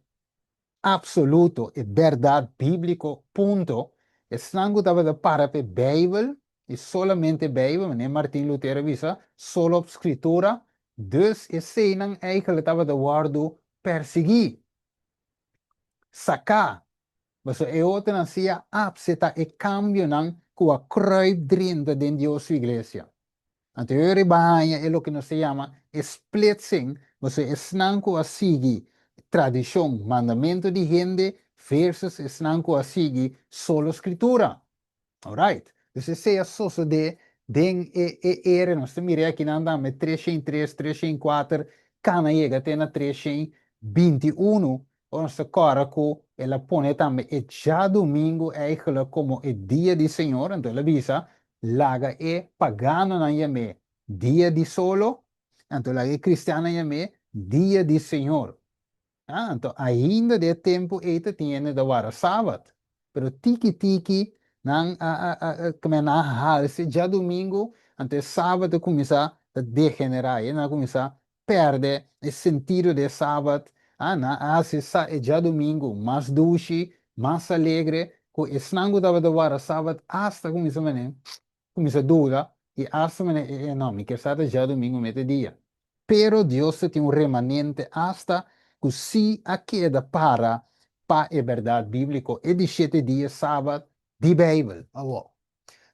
absoluto e verdade bíblico, ponto. Snangu tava para a Bíblia, e solamente Bíblia, nem Martin Lutero visa, solo escritura, dus e senang eigenlijk tava de waardo perseguir, sacar. Mas é outra nacia abseta e cambio não com a kruip drinta de Deus sua igreja. Anterior bahaya é o que nós se chama splitsing, mas é snanco a seguir tradição, mandamento de gente versus snanco a seguir solo escritura. Alright? Dus esse é a source de den era, nós temos aqui na andame 303, 304, cana chega até na 321, nós agora com ela põe também é já domingo eigenlijk como é dia de Senhor, então ela visa laga é pagano na yame dia de solo, então laga é cristiana yame dia de Senhor. Então ainda de tempo ete tiene da vara sábado, pero tiki nang kami na halse já domingo ante sábado começa a degenerar e na começa a perder o sentido de sábado na hace já domingo mais doce mais alegre com esnango da vara sábado hasta começa dura e hasta não me quer saber já domingo mete dia pero Deus tem remanente hasta que se a queda para a verdade bíblica e de 7 dias sábado de Bijbel.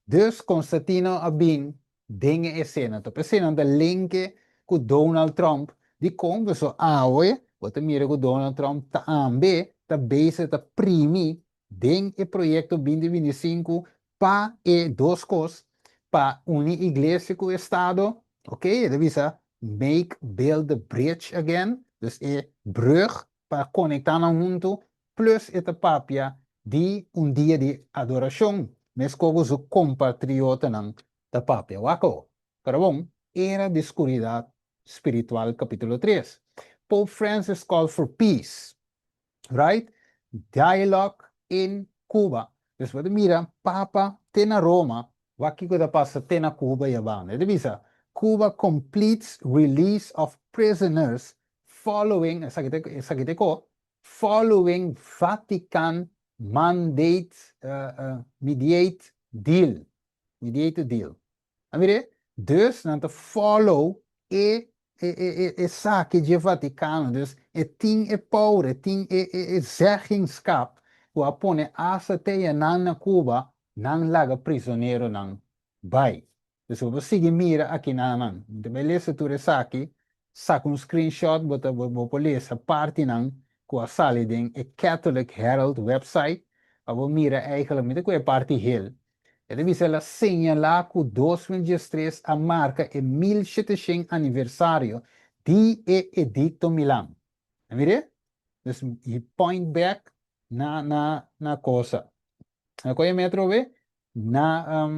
Dus Constantino abin dingen e cena. Então, cena da link com Donald Trump de como so awe, wat mira com Donald Trump ta ambe, ta base ta primi den e projeto 2025 pa e duas coisas pa uni igreja com o Estado, ok? Ele visa make build the bridge again, dus e brug para conectar na junto, plus e ta papia de dia de adoração. Mas como os compatriotas não da papia wako. Pero bom, era de escuridade espiritual, capítulo 3. Pope Francis called for peace, right? Dialogue in Cuba. Dus wat mira, Papa tena Roma, waki ko da passa tena Cuba yaban. Ele bisa, Cuba completes release of prisoners following, sakite ko, following Vatican mandate mediate deal. Mediate deal. Amire, dus na te follow e zaken de Vaticano, dus het ting e power, ting e zeggenschap, o apone asa te na Cuba, nang laga prisioneiro nang bai. Dus we zeggen mira aqui na nan. De beleza tu resaki, saca screenshot, bota lezen party nang, qua sali ding e Catholic Herald website, abo mira eigenlijk met de party heel. Ele visa la señalar que 2023 a marca el 1700 aniversario di Edicto Milán. Mire? Dus he point back na cosa. Na coisa metro ve? Na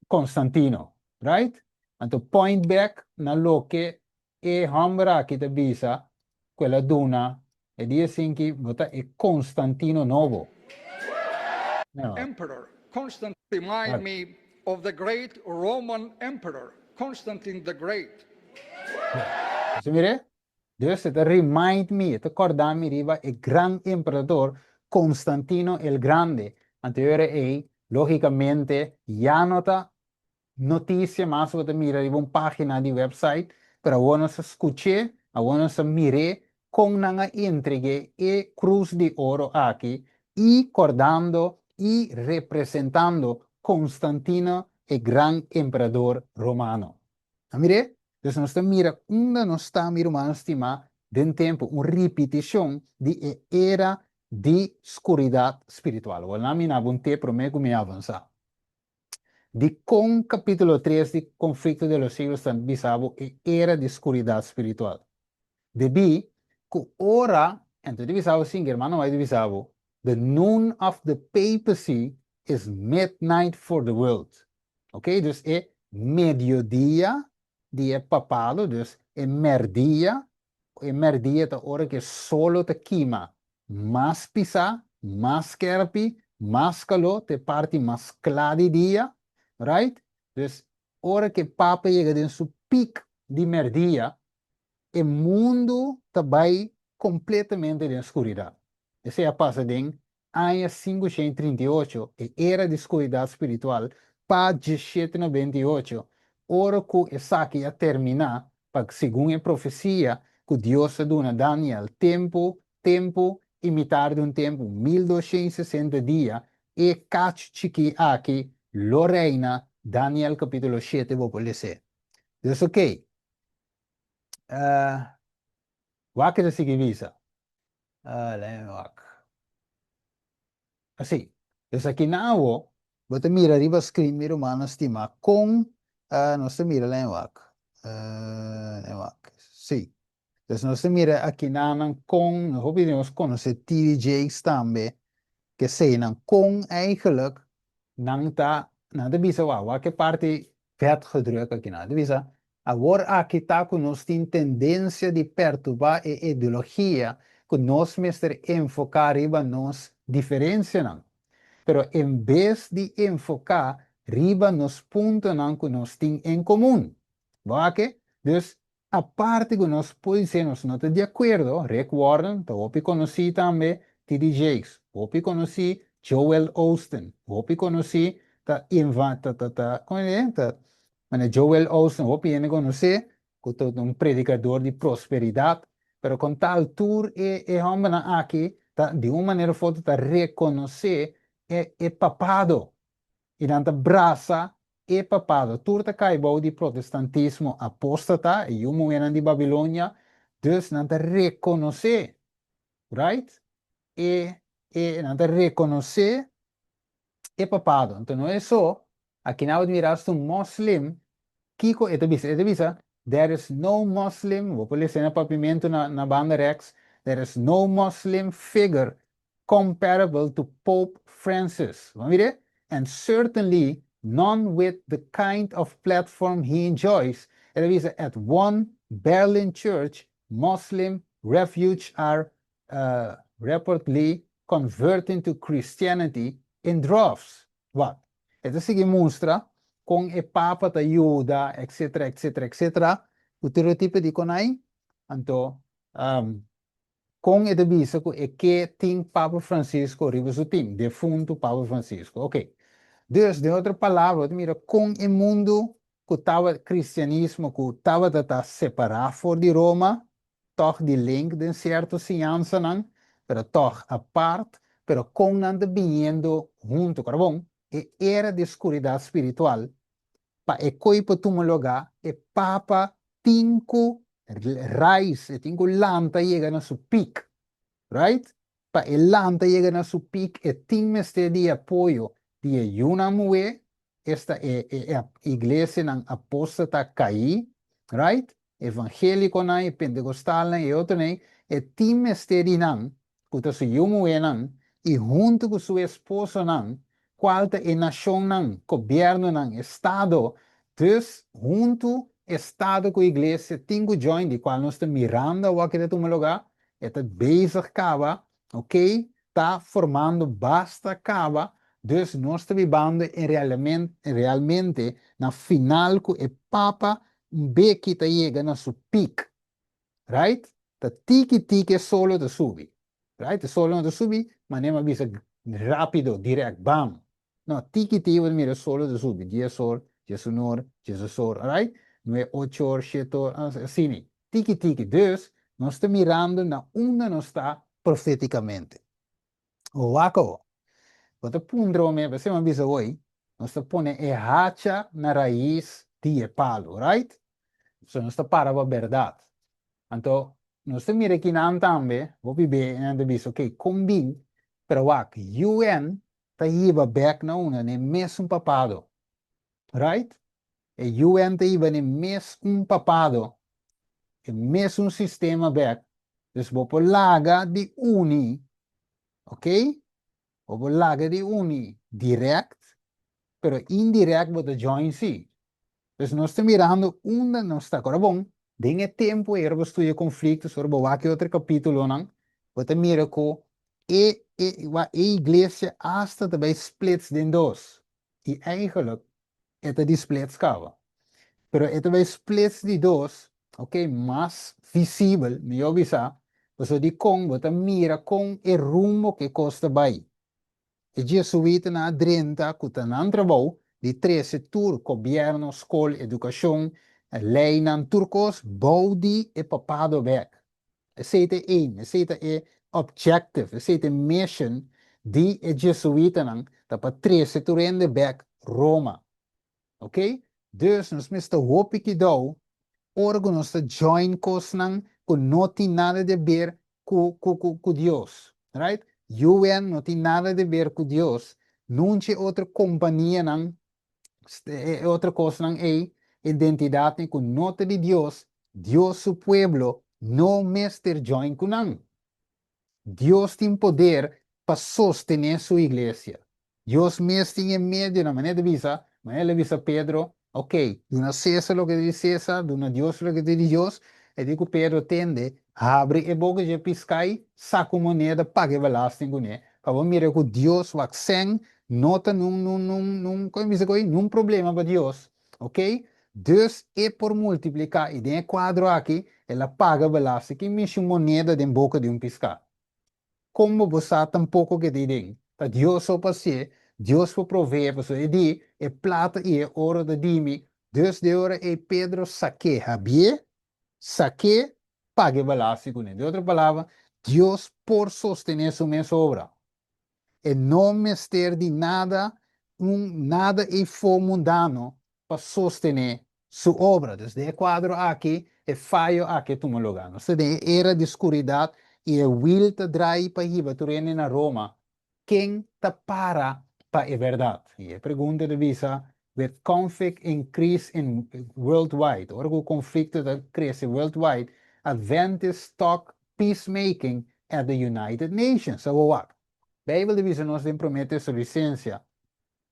Constantino. Right? Então point back na lo que e hambra que te visa quella duna e di que vota e Constantino Novo. No. Emperor Constantine remind me of the great Roman Emperor, Constantine the Great. Você mire? Dus het remind me, het accorda me riba el gran emperador Constantino el Grande. Anteriore e, logicamente, ya nota noticia más wat mira riba un página di website, pero bueno se escuché, bueno se mire con una entregue e cruz de oro aquí y cordando y representando Constantino el gran emperador romano. Mire? Dus nós estamos mira, ainda nós estamos mira uma estima de tempo, uma repetição de era de escuridade espiritual. O nome na bunte promete me avançar. De com capítulo 3 de conflito de los siglos tan bisabo era de escuridade espiritual. De bi, que ora, então de bisabo sim, hermano, vai de bisabo, the noon of the papacy is midnight for the world. Ok? Dus é mediodía dia papado, dus merdia é hora que solo te queima. Mais pisa, mais kerpi, mais calor, te parte mais claro dia, right? Dus hora que papa chega em seu pico de merdia, o mundo também completamente em escuridão. Essa é a passagem, Aya 538, era de escuridade espiritual, para 1798, hora que essa aqui ia terminar, para segundo a profecia, que Deus deu a Daniel, tempo, imitar de tempo, 1260 dias, e cachiqui aqui, Lorena, Daniel capítulo 7, vou ler. Dus ok. Wak is a visa. Wak. Assim. Dus aqui na o, você mira riba screen mira humana estima com, nós mira lá em wak. Wak. Sim. Dus nós mira aqui na com, hoop je ons conhecer TDJ's também, que zijn com eigenlijk, na de bisa wak parte vet gedrukt aqui na de bisa. Agora aqui está com nós tem tendência de perturbar a ideologia que nós mestre enfocar riba nos diferença não. Pero em vez de enfocar riba nos pontos não que nós tem em comum. Vai? Dus a parte que nós podemos ser nós não de acordo, recuerden, eu conheci também TD Jakes, eu conheci Joel Osteen, eu conheci como é? Joel Osteen, eu conheci um predicador de prosperidade, pero com tal tour e homem aqui, de uma maneira forte, reconhecer é papado. E nanta braça é papado. Turta caibou de protestantismo apóstata e o moenan de Babilônia, dus nanta reconhecer, right? E nanta reconhecer é papado. Então não é só, aqui na admiraste um muslim, Kiko, ito bisa, there is no Muslim, vou pôr cena papimento na banda Rex, there is no Muslim figure comparable to Pope Francis. Vamos ver? And certainly none with the kind of platform he enjoys. Ito bisa, at one Berlin church, Muslim refugees are reportedly converting to Christianity in droves. What? Ito sige mostra com e papa ta ajuda, etc., etc., etc., o tipo de conai, então, com e devisa que tem Papa Francisco, riba su tem, defunto Papa Francisco, ok. Dus, de outra palavra, mira, com o mundo que estava cristianismo, que estava separado fora de Roma, toch de link de certa ciência, não, pero toch a parte, pero com não vindo junto, carbon, e era de escuridade espiritual, pa e koi pa tumologa e papa tinko rice e tinko lanta llega na su pic, right? Pa e lanta llega na su pic e tin meste di apoyo di una mue esta iglesia nan apostata caí, right? Evangélico na e pentecostal na e outro nem e tin meste di nan kuta su yumue nan e junto com su esposo nan qualta e nação não, governo não, estado, dus junto estado com a igreja tem que join de qual nós estamos mirando o que é um lugar, está bezig cava, ok, está formando basta cava Dus nós estamos vivendo realmente na final que o Papa que está chegando na seu pico, right? Tá tiki solo de subir, right? Solo de subir, mas nem avisa rápido, direto, bam. Não, tiki mira solo de subir, 10 horas, 10 horas, right? Não é 8 horas, 7 horas, assim. Tiki, dus nós estamos mirando na onde nós está profeticamente. O waco. Wat de pundrome, você me avisa hoje, nós está pondo a racha na raiz de palo, right? So nós está para a verdade. Então, nós estamos mirando aqui na também, vou ver e anda visto, ok, combin, pero wak, UN está iba back na una, nem mesmo papado, right? E UN está iba nem mesmo papado, e mesmo sistema back, dus vou por laga de uni, ok? Vou por laga de uni, direct, pero indirect wordt de join C. Dus nós estamos mirando onde nós está agora bom. Tem tempo era para estudar conflitos, sobre o que outro capítulo não. Você mira que a igreja hasta também splits em dois. E eigenlijk é de splits cava. Pero é também splits de dois, ok, mais visível, melhor visar. Você de com, você mira com o rumo que costa bem. E jesuíta na 30, que está na trabalho, de 3 setores, governo, escola, educação, lei na turcos, body e papado back. Esse é objective, esse é mission de jesuíta na, para 3 setores de back Roma. Ok? Dus, nós mista hoop que dou, órgãos de join cos não, que não tem nada a ver com Deus. Right? UN não tem nada a ver com Deus. Não tem outra companhia, não, outra coisa, não é identidade com nota de Deus. Deus, seu pueblo, não mestre join com não. Deus tem poder para sostener sua igreja. Deus mesmo em meio de uma maneira de visa, maneira de visa Pedro, ok, duna César lo que diz César, duna Deus lo que diz Deus, e digo Pedro tende, abre e boca de piscai, saca moneda, paga belasting com ele. Para mira que Deus vai sem, nota como diz aqui, num problema para Deus, ok? Dus é por multiplicar, e tem quadro aqui, ela paga belasting, que mexe moneda de boca de piscar. Como você tampouco que dizem, que Deus só passeia, Deus vai prover, você diz, é plata e é ouro de dimi, Deus de ouro é Pedro saque, habie, saque, pague balástico, né? De outra palavra, Deus por sostener sua mesma obra. E não mister de nada, nada e for mundano para sostener sua obra. Desde o quadro aqui, é falho aqui, tu me lugar. Ou seja, era de escuridade, e o will te draai para hiba tu rene na Roma, quem te para a verdade? E a pergunta de visa, with conflict increase in worldwide, or o conflito that cresce worldwide, Adventist talk peacemaking at the United Nations. So what? Bijbel de visa nos promete su licencia.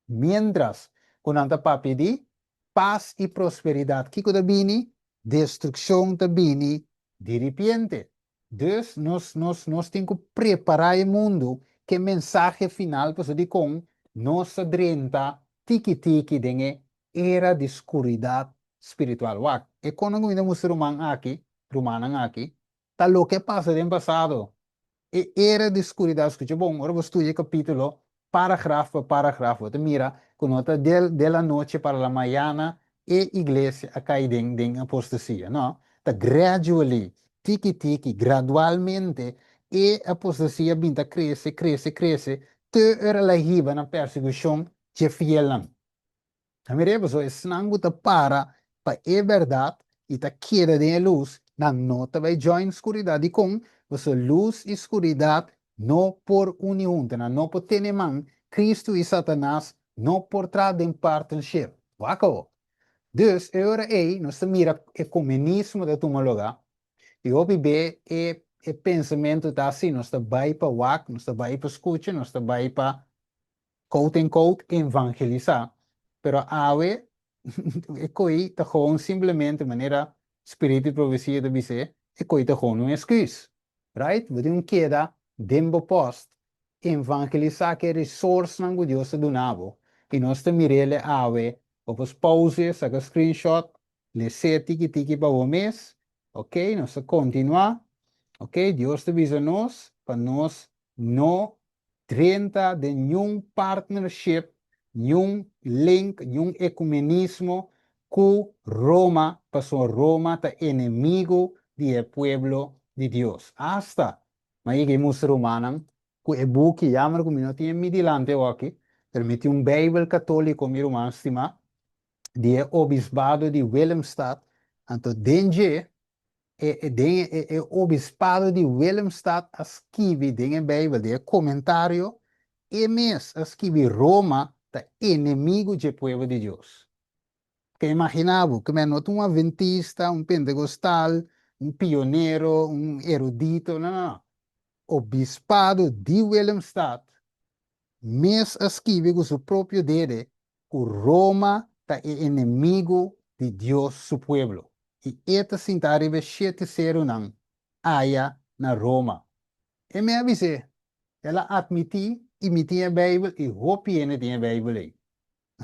Mientras, con anta papi di, paz y prosperidad. Kiko da bini, destrucción da bini, de repente. Dus, nos temos que preparar o mundo, que mensagem final, pues, de com, nossa drenta, tiki dengue, era de escuridade espiritual. Wak, e quando ainda muçulmano aqui, tá lo que passa no passado. E era de escuridade, escucha, bom, agora vou estudar capítulo, parágrafo por parágrafo, te mira, con nota de la noche para la mañana, e iglesia a cair en apostasía, ¿no? Tá gradually, tiki, gradualmente, e apostasía vinta cresce, te era la hiba na persecução de fielan. A mire, so, es nangu ta para é verdade, e ta queda de luz, na nota vai join escuridade com, você luz e escuridade, não por união, não por tenemão, Cristo e Satanás, não por trás de partnership. Waco. Dus, agora aí, nós mira o comunismo de toma lugar, e o bebê é pensamento tá assim, nós vai para WAC, nós vai para escuta, nós vai para quote evangelizar. Pero awe, e coi tá gewoon simplesmente maneira espírito profecia de dizer, e coi tá gewoon uma excuse. Right? Você não queda dembo post, evangelizar que resource nango Dios do nabo. E nós te mirele awe, opos pause, saca screenshot, le se tiki tiki pa o mês, ok? Nós continuar, ok? Deus te visa nós, para nós não 30 de nenhum partnership, nenhum link, nenhum ecumenismo com Roma, passou Roma tá inimigo do pueblo de Deus. Hasta, mas que muçulmanan, com o book yamar como não tinha me dilante aqui, permite um Bíblia católico mi romano estima, de obispado de Willemstad, então dengue obispado de Willemstad escreve em Bíblia, de comentário, e mesmo escreve Roma, tá inimigo do povo de Deus. Que imaginava que não é um adventista, um pentecostal, um pioneiro, um erudito, não, não, não. Obispado de Willemstad, mesmo escreve com seu próprio dedo, que Roma tá inimigo de Deus, seu povo. E esta cinta arriba 7-0 não aya na Roma. E me avise, ela admiti, imitia a Bíblia e hopiene tinha a Bíblia aí.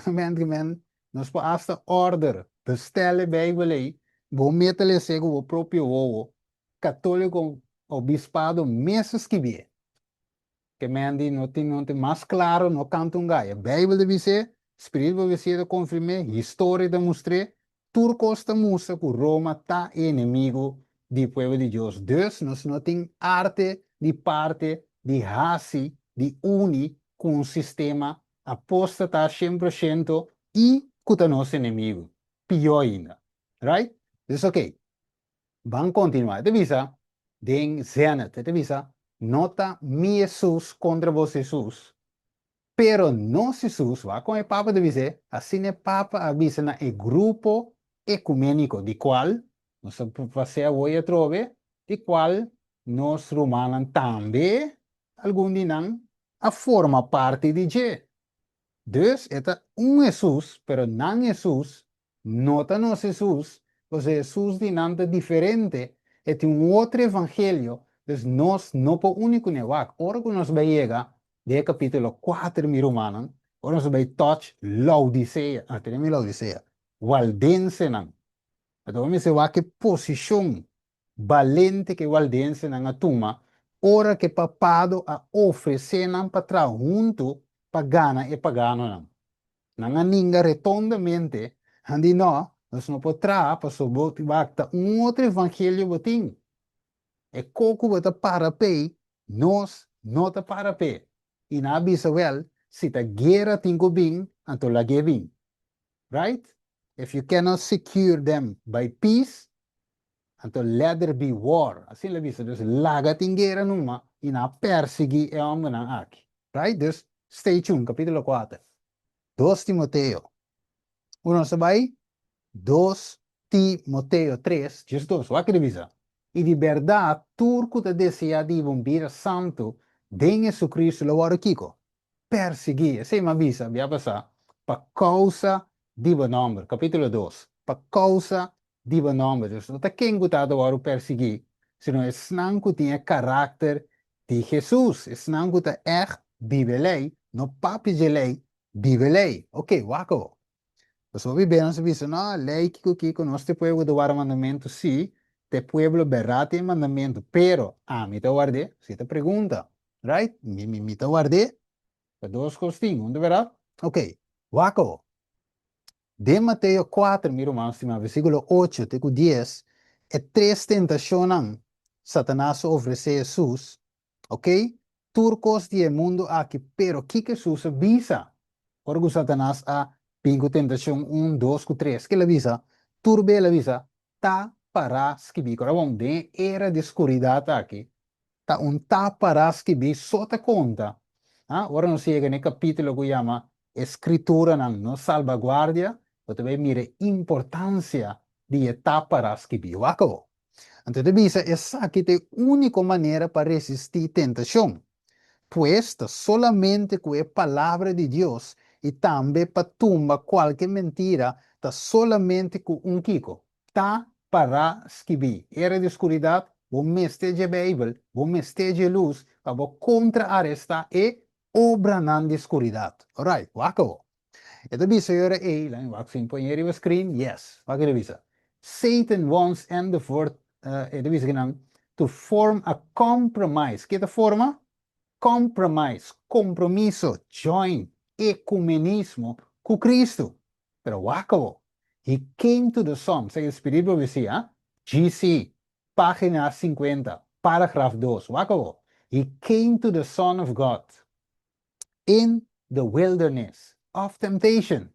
Men, nós podemos order, bestellen a Bíblia aí, vou meter sego o próprio ovo, católico, obispado, meses que vier. Que mendi não tem mais claro, não canta um gaia. Bíblia deve ser, Espírito deve ser confirmar, história demonstrar, tudo costa musa que Roma está inimigo do povo de Deus. Deus nós não tem arte de parte de raça, de uni com um sistema apóstata 100% e que é nosso inimigo. Pior ainda. Right? Isso ok. Vamos continuar. Devisa, den Zenit, devisa, nota mi Jesus contra vos Jesus. Pero não Jesus, va com o Papa de dizer, assim o Papa avisa na e grupo ecumênico, de qual, nós fazer hoje trove, de qual nós romanos também, algum dia, a forma parte de je. Dus, это Jesus, pero não Jesus, nota no Jesus, o Jesus de nada diferente, é outro evangelho, dus nós não po único newak. Ora que nós vai chegar, de capítulo 4 mi romano, ora nós vai touch Laodicea, tenemos Laodicea, Waldense não. Então, me se va que posição valente que Waldense não atuma, ora que papado a oferecer não para trás junto, pagana e pagano não. Não há ninguém retondamente, andi não, nós não podemos trazer para sobre outro evangelho botim. É coco bota para pé, nós não tá para pé. E na bisawel, se ta guerra tingo bem, então la bem. Right? If you cannot secure them by peace, então let there be war. Assim la bisa, dus laga ting guerra numa, e na persegui é uma nang aqui. Right? Dus stay tuned, capítulo 4. 2 Timoteo. Uno sabay, 2 Timoteo 3, justo isso, aqui divisa. E de verdade, turco te deseja de bombir santo, de Jesus Cristo, lo varo kiko. Perseguir, sem uma visa, via passar, para causa de bom nome, capítulo 2, para causa de bom nome, justo, não quem gostado varo perseguir, senão é snang que tinha caráter de Jesus, snang que é bibelei, no papi de lei, bibelei, ok, wako. Pues obviamente se dice, no, lei que no te puede dar mandamento, sí, te pueblo verá el mandamento, pero me te guardé, si te pregunta, right? Me te guardé, pues dos costinhos, ¿de verdad? Ok, Waco, de Mateo 4, mi hermano, versículo 8, te 10, es tres tentaciones Satanás ofrece a Jesús, ok? Turcos del mundo aquí, pero ¿qué Jesús avisa? Porque Satanás a pingo tentação 1, 2, 3, que ele avisa, turbe ele avisa, tá para escrever, agora vamos, de era de escuridão aqui, tá tá para escrever, só te conta, agora nós chega no capítulo que chama Escritura não salvaguardia, você vai mirar importância de estar para escrever, waco. Então, avisa, essa aqui é a única maneira para resistir tentação. Puesta solamente com a palavra de Deus e também para tumba qualquer mentira, está solamente com kiko. Tá para escrever. Era de escuridão, vou mester de Bíblia, vou mester de luz, para contrarrestar e obra nan de escuridad. Alright, wako. Ito bisa yore A, lang waxing po yung screen, yes. Wako bisa. Satan wants and the fourth, ito bisa ganang, to form a compromise. Kita forma? Compromise, compromiso, join, ecumenismo com Cristo. Pero wako, he came to the Son, sa Espiritu decía, GC, página 50, paragraph 2, wako, he came to the Son of God in the wilderness of temptation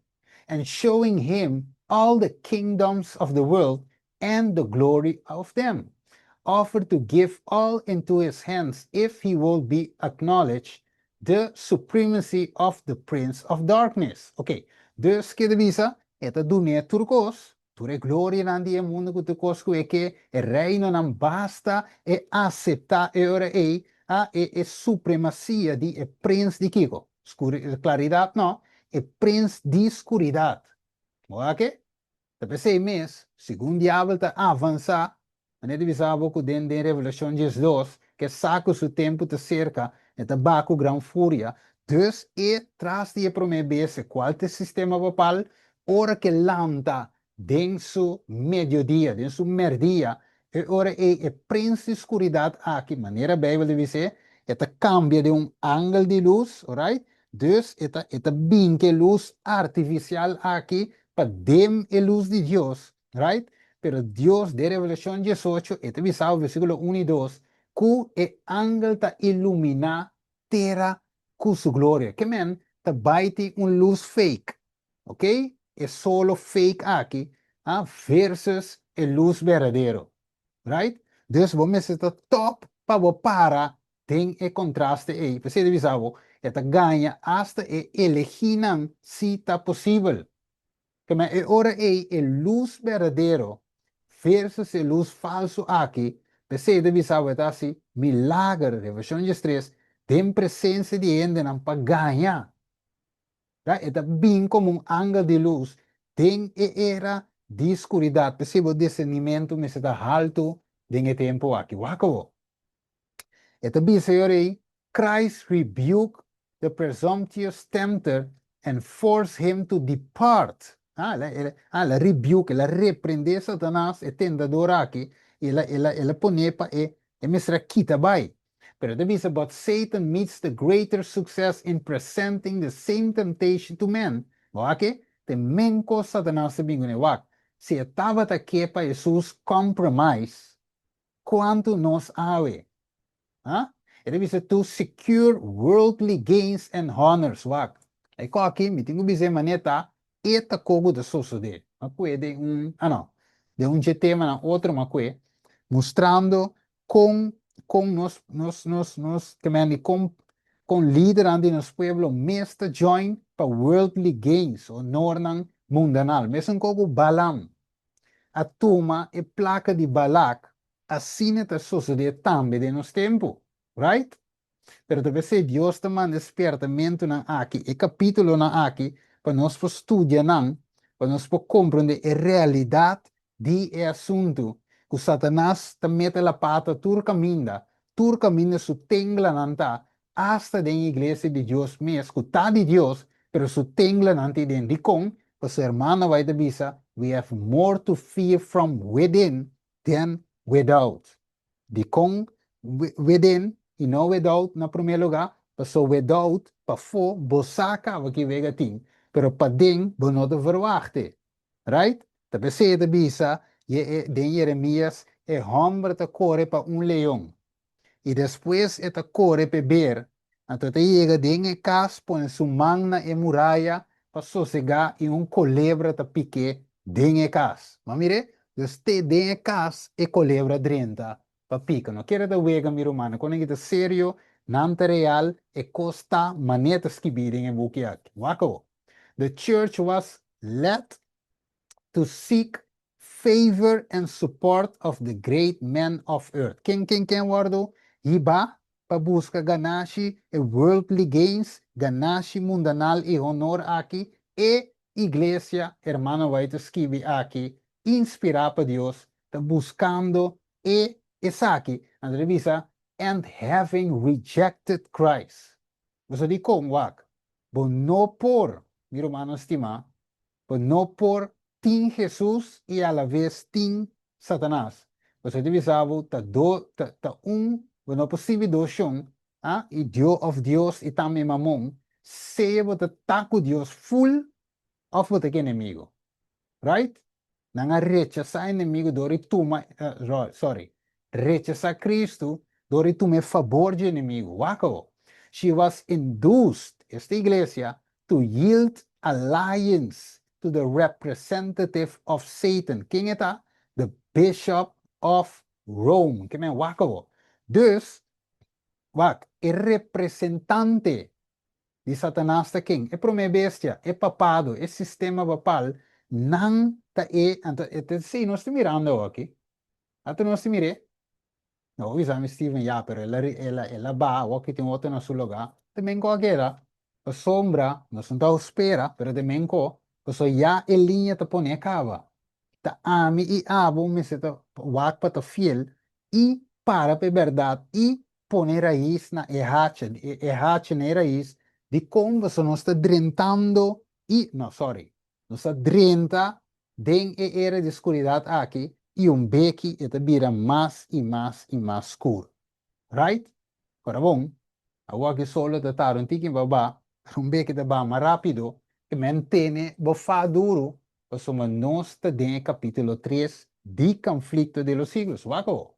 and showing him all the kingdoms of the world and the glory of them, offered to give all into his hands if he will be acknowledged the supremacy of the prince of darkness. Okay, dus kita bisa, esta dunia turcos, ture gloria nandi e mundo que turcos que e reino non basta e accetta e ora e supremacia di e prince di Kiko. Claridad no, e prince di escuridad. Ok? Tapi 6 meses, segundo diabo está avançar, a gente sabe que dentro da Revelação 2, que saca o tempo de cerca, e tabaco grande fúria, dus e traz de promessa qual é o sistema papal, ora que lanta dentro su mediodía, dentro su merdia, e ora é príncipe de escuridade aqui, maneira Bíblia dizer, cambia de ângulo de luz, alright? Dus vinca luz artificial aqui, para dem a luz de Dios, right? Pero Dios de Revelación 18, este visado, versículo 1 y 2, que el ángel ta ilumina terra con su gloria. Que men, ta baiti un luz fake, ok? Es solo fake aquí, versus el luz verdadero, right? Dus vamos a estar top para ten el contraste ahí. Pues este visado, esta ganha hasta eleginan si ta posible. Que ahora el luz verdadero versus el luz falso aquí, pensei de saber assim, milagre, Revelação 3, tem presença de gente não para ganhar. É bem como ângulo de luz, tem era de escuridade, pensei o discernimento me está alto em tempo aqui. Wako. Christ rebuked the presumptuous tempter and forced him to depart. La rebuke, la reprende Satanás e tentador aqui, ela pone pa e mesra kita bai. Pero the bisa, but Satan meets the greater success in presenting the same temptation to men. Wake, te menko Satanás se bingune wak. Se estava ta kepa Jesus compromise, quanto nos ave. It is to secure worldly gains and honors. Wak. Eko aqui, me tenho que dizer maneta, eta kogo de suceder. Aqui de de tema na outro aqui, mostrando com com líder de nos pueblo mesta join para worldly gains o nornan mundanal. Mesmo kogo Balam, a tuma e placa de Balak, assim está suceder também de nos tempo. Right? Pero deve ser Deus também despertamento na aqui, e capítulo na aqui, para nós estudar não, para nós compreender a realidade de assunto, que Satanás também mete a pata tur caminha su tengla nanta, hasta de igreja de Deus mesmo, que tá de Deus, pero su tengla nanta de com, para ser hermano vai de bisa, we have more to fear from within than without. De com, within, e não without na primeiro lugar, so without, para for, bosaka, wat je wega ting, pero para ding, não te verwachte. Right? Te pensei de bisa, den Jeremias, hombre te corre para leão. E depois te corre para beber. Então te chega den cas, põe su mão na muralha, para sossegar e culebra te pique den cas. Mas mire, dus te den cas e culebra drenta. Papica, não quero da wega mi romano, quando é sério, nanta real e costa maneta skibiding e bukiak. Wako. The church was led to seek favor and support of the great men of earth. Quem wardo? Iba pa busca ganashi e worldly gains, ganashi mundanal e honor aqui, e iglesia, hermano, vai te skibi aqui, inspirar pa Dios, ta buscando e Esaki, André Visa, and having rejected Christ. Você diz como, wak? Bo no por, mi hermano estima, bo no por tin Jesús y a la vez tin Satanás. Você diz algo, bo no posible doshon, e Dios of Dios y también mamón, se bo taco Dios full of bo te enemigo. Right? Nanga rechazar inimigo dori tuma, sorry, rechazar Cristo dori tume favor de inimigo. Wako. She was induced, esta iglesia, to yield alliance to the representative of Satan. Quem está? The Bishop of Rome. Que men wako. Dus, wak, el representante de Satanás está quem? É prome bestia, é papado, é sistema papal, não tá sim, nós estamos mirando aqui. Até nós estamos mirando. Não, usamos Steven já, pero ela va, o que tem outro no seu lugar. Também qualquer, a sombra, nós não tá espera, pero também co, so já a linha tá pone acaba. Tá ami e abo, me se tá wak para tá fiel e para a verdade e poner raiz na errache na raiz de como você não está drentando e, não, sorry, não está drenta den era de escuridade aqui e beque eta vira mais e mais e mais escuro. Right? Ora bom, agora que solo da taro um tiquinho babá, beque da ba mais rápido, que mantém bofá duro, somos nós den capítulo 3 de conflito de los siglos. Waco.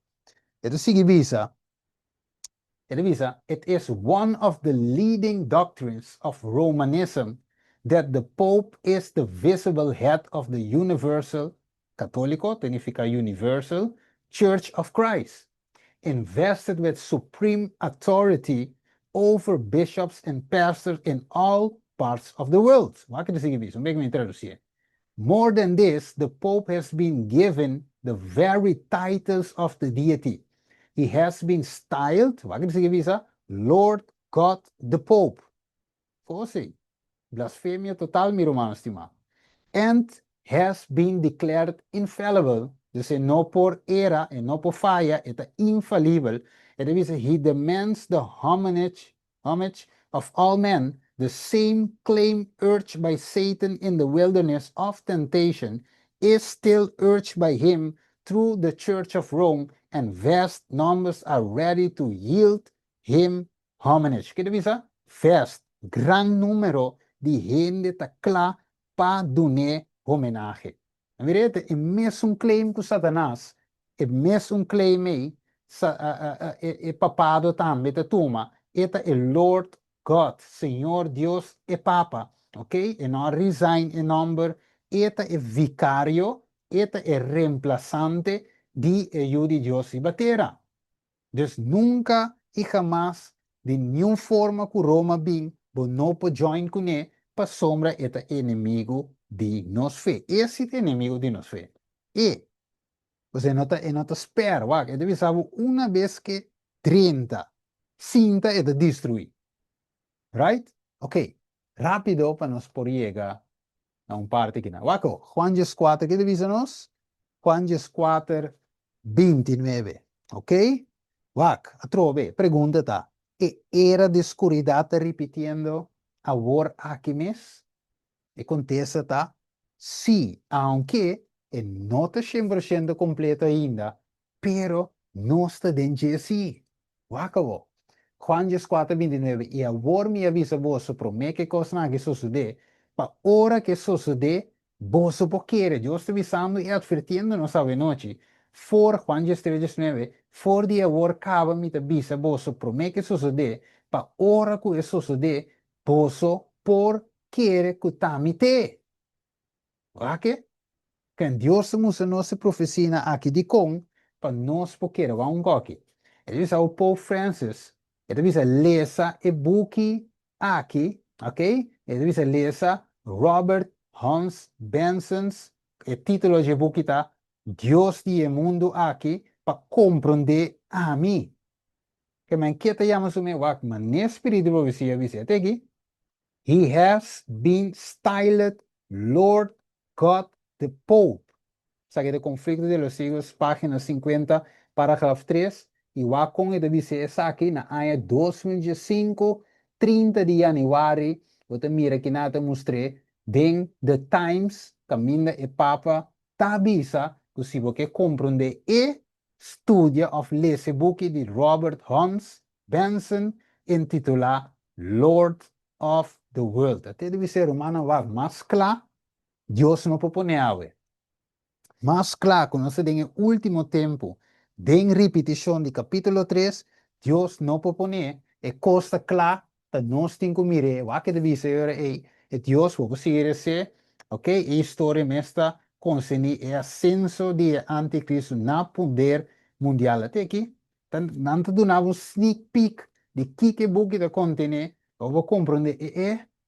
Então, sigue visa. It is one of the leading doctrines of Romanism that the Pope is the visible head of the universal, católico, significa universal, Church of Christ, invested with supreme authority over bishops and pastors in all parts of the world. Wat kan ik zeggen? Make me introduce. More than this, the Pope has been given the very titles of the deity. He has been styled, wat kan ik zeggen? Lord God the Pope. Fosse, blasfemia total, mi romano stima. And has been declared infallible. Dus no por era en no por falla, it's infallible. It means he demands the homage of all men, the same claim urged by Satan in the wilderness of temptation is still urged by him through the Church of Rome, and vast numbers are ready to yield him homage. ¿Qué dice? Vast, gran número de gente tacla pa dune homenagem. En weet je, mes un claim com Satanás, mes un claim aí, papado também, te toma, eta Lord God, Senhor Deus e Papa, ok? E não resign em number, eta vicario, eta reemplazante de Yudi Dios e batera. Dus nunca e jamás, de nenhuma forma que Roma bem, não pode join com ele, para sombra eta inimigo de nos fe. Esse é inimigo de nos fe. E você não está espera, ele deve saber uma vez que 30, cinta é de destruir. Right? Ok. Rápido para nos por llegar a parte aqui. Waco, Juan 4, que dice nos? Juan 4, 29. Ok? Wac, atrove, pergunta tá. E era de escuridade repetindo a word Arquimes? E contesta tá? Sim, aunque não está 100% completo ainda, pero não está dentro de si. Wacabo. Juan 4, 29. E agora me avisa vos para me que coisa que sucede, para hora que sucede, vos por querer. Deus está avisando e advertindo nos ave noite. For Juan 3, 19, for die agora acaba me avisa vos para me que sucede, para hora que sucede, vos por querer que tamite. Ok? Que Deus musa nossa profecia aqui de com, para nós por querer vamos aqui. Ele diz ao Pope Francis, ele diz lesa e buki aqui, ok? Ele diz lesa Robert Hans Benson's título de buki tá Deus de mundo aqui para compreender a mim. Que man que te llama sume wak man ne espírito de profecia dice até aqui. He has been styled Lord God the Pope. Saque de conflicto de los siglos, página 50, parágrafo 3. e o com deve ser essa aqui na ano 2005, 30 de januário, você mira que nada mostrei, den The Times, caminha e papa, tabisa, se você compreende e estudia of lese boek de Robert Hans Benson, intitulado Lord of the World. Até deve ser humano, mas claro, Deus não propõe algo. Mas claro, quando se tem o último tempo, de repetição de capítulo 3, Deus não propõe, é costa claro, que nós temos que mirar, o que deve ser, é Deus, o que se ser, ok? A história mestra concerne o ascenso de anticristo na poder mundial. Até aqui, tanto donava um sneak peek de que book da contém, eu vou compreender,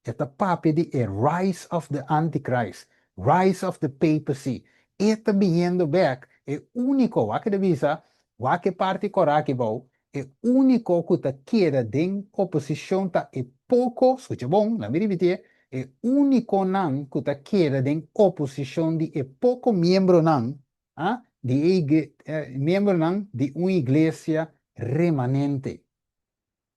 esta papo de Rise of the Antichrist, Rise of the Papacy, está vindo back, é único, a que devisa, a que parte coraki bom, é único que ta queda de oposição ta é pouco, escuta bom, na minha repetir, é único não que ta queda de oposição de é pouco membro não, membro não de uma igreja remanente.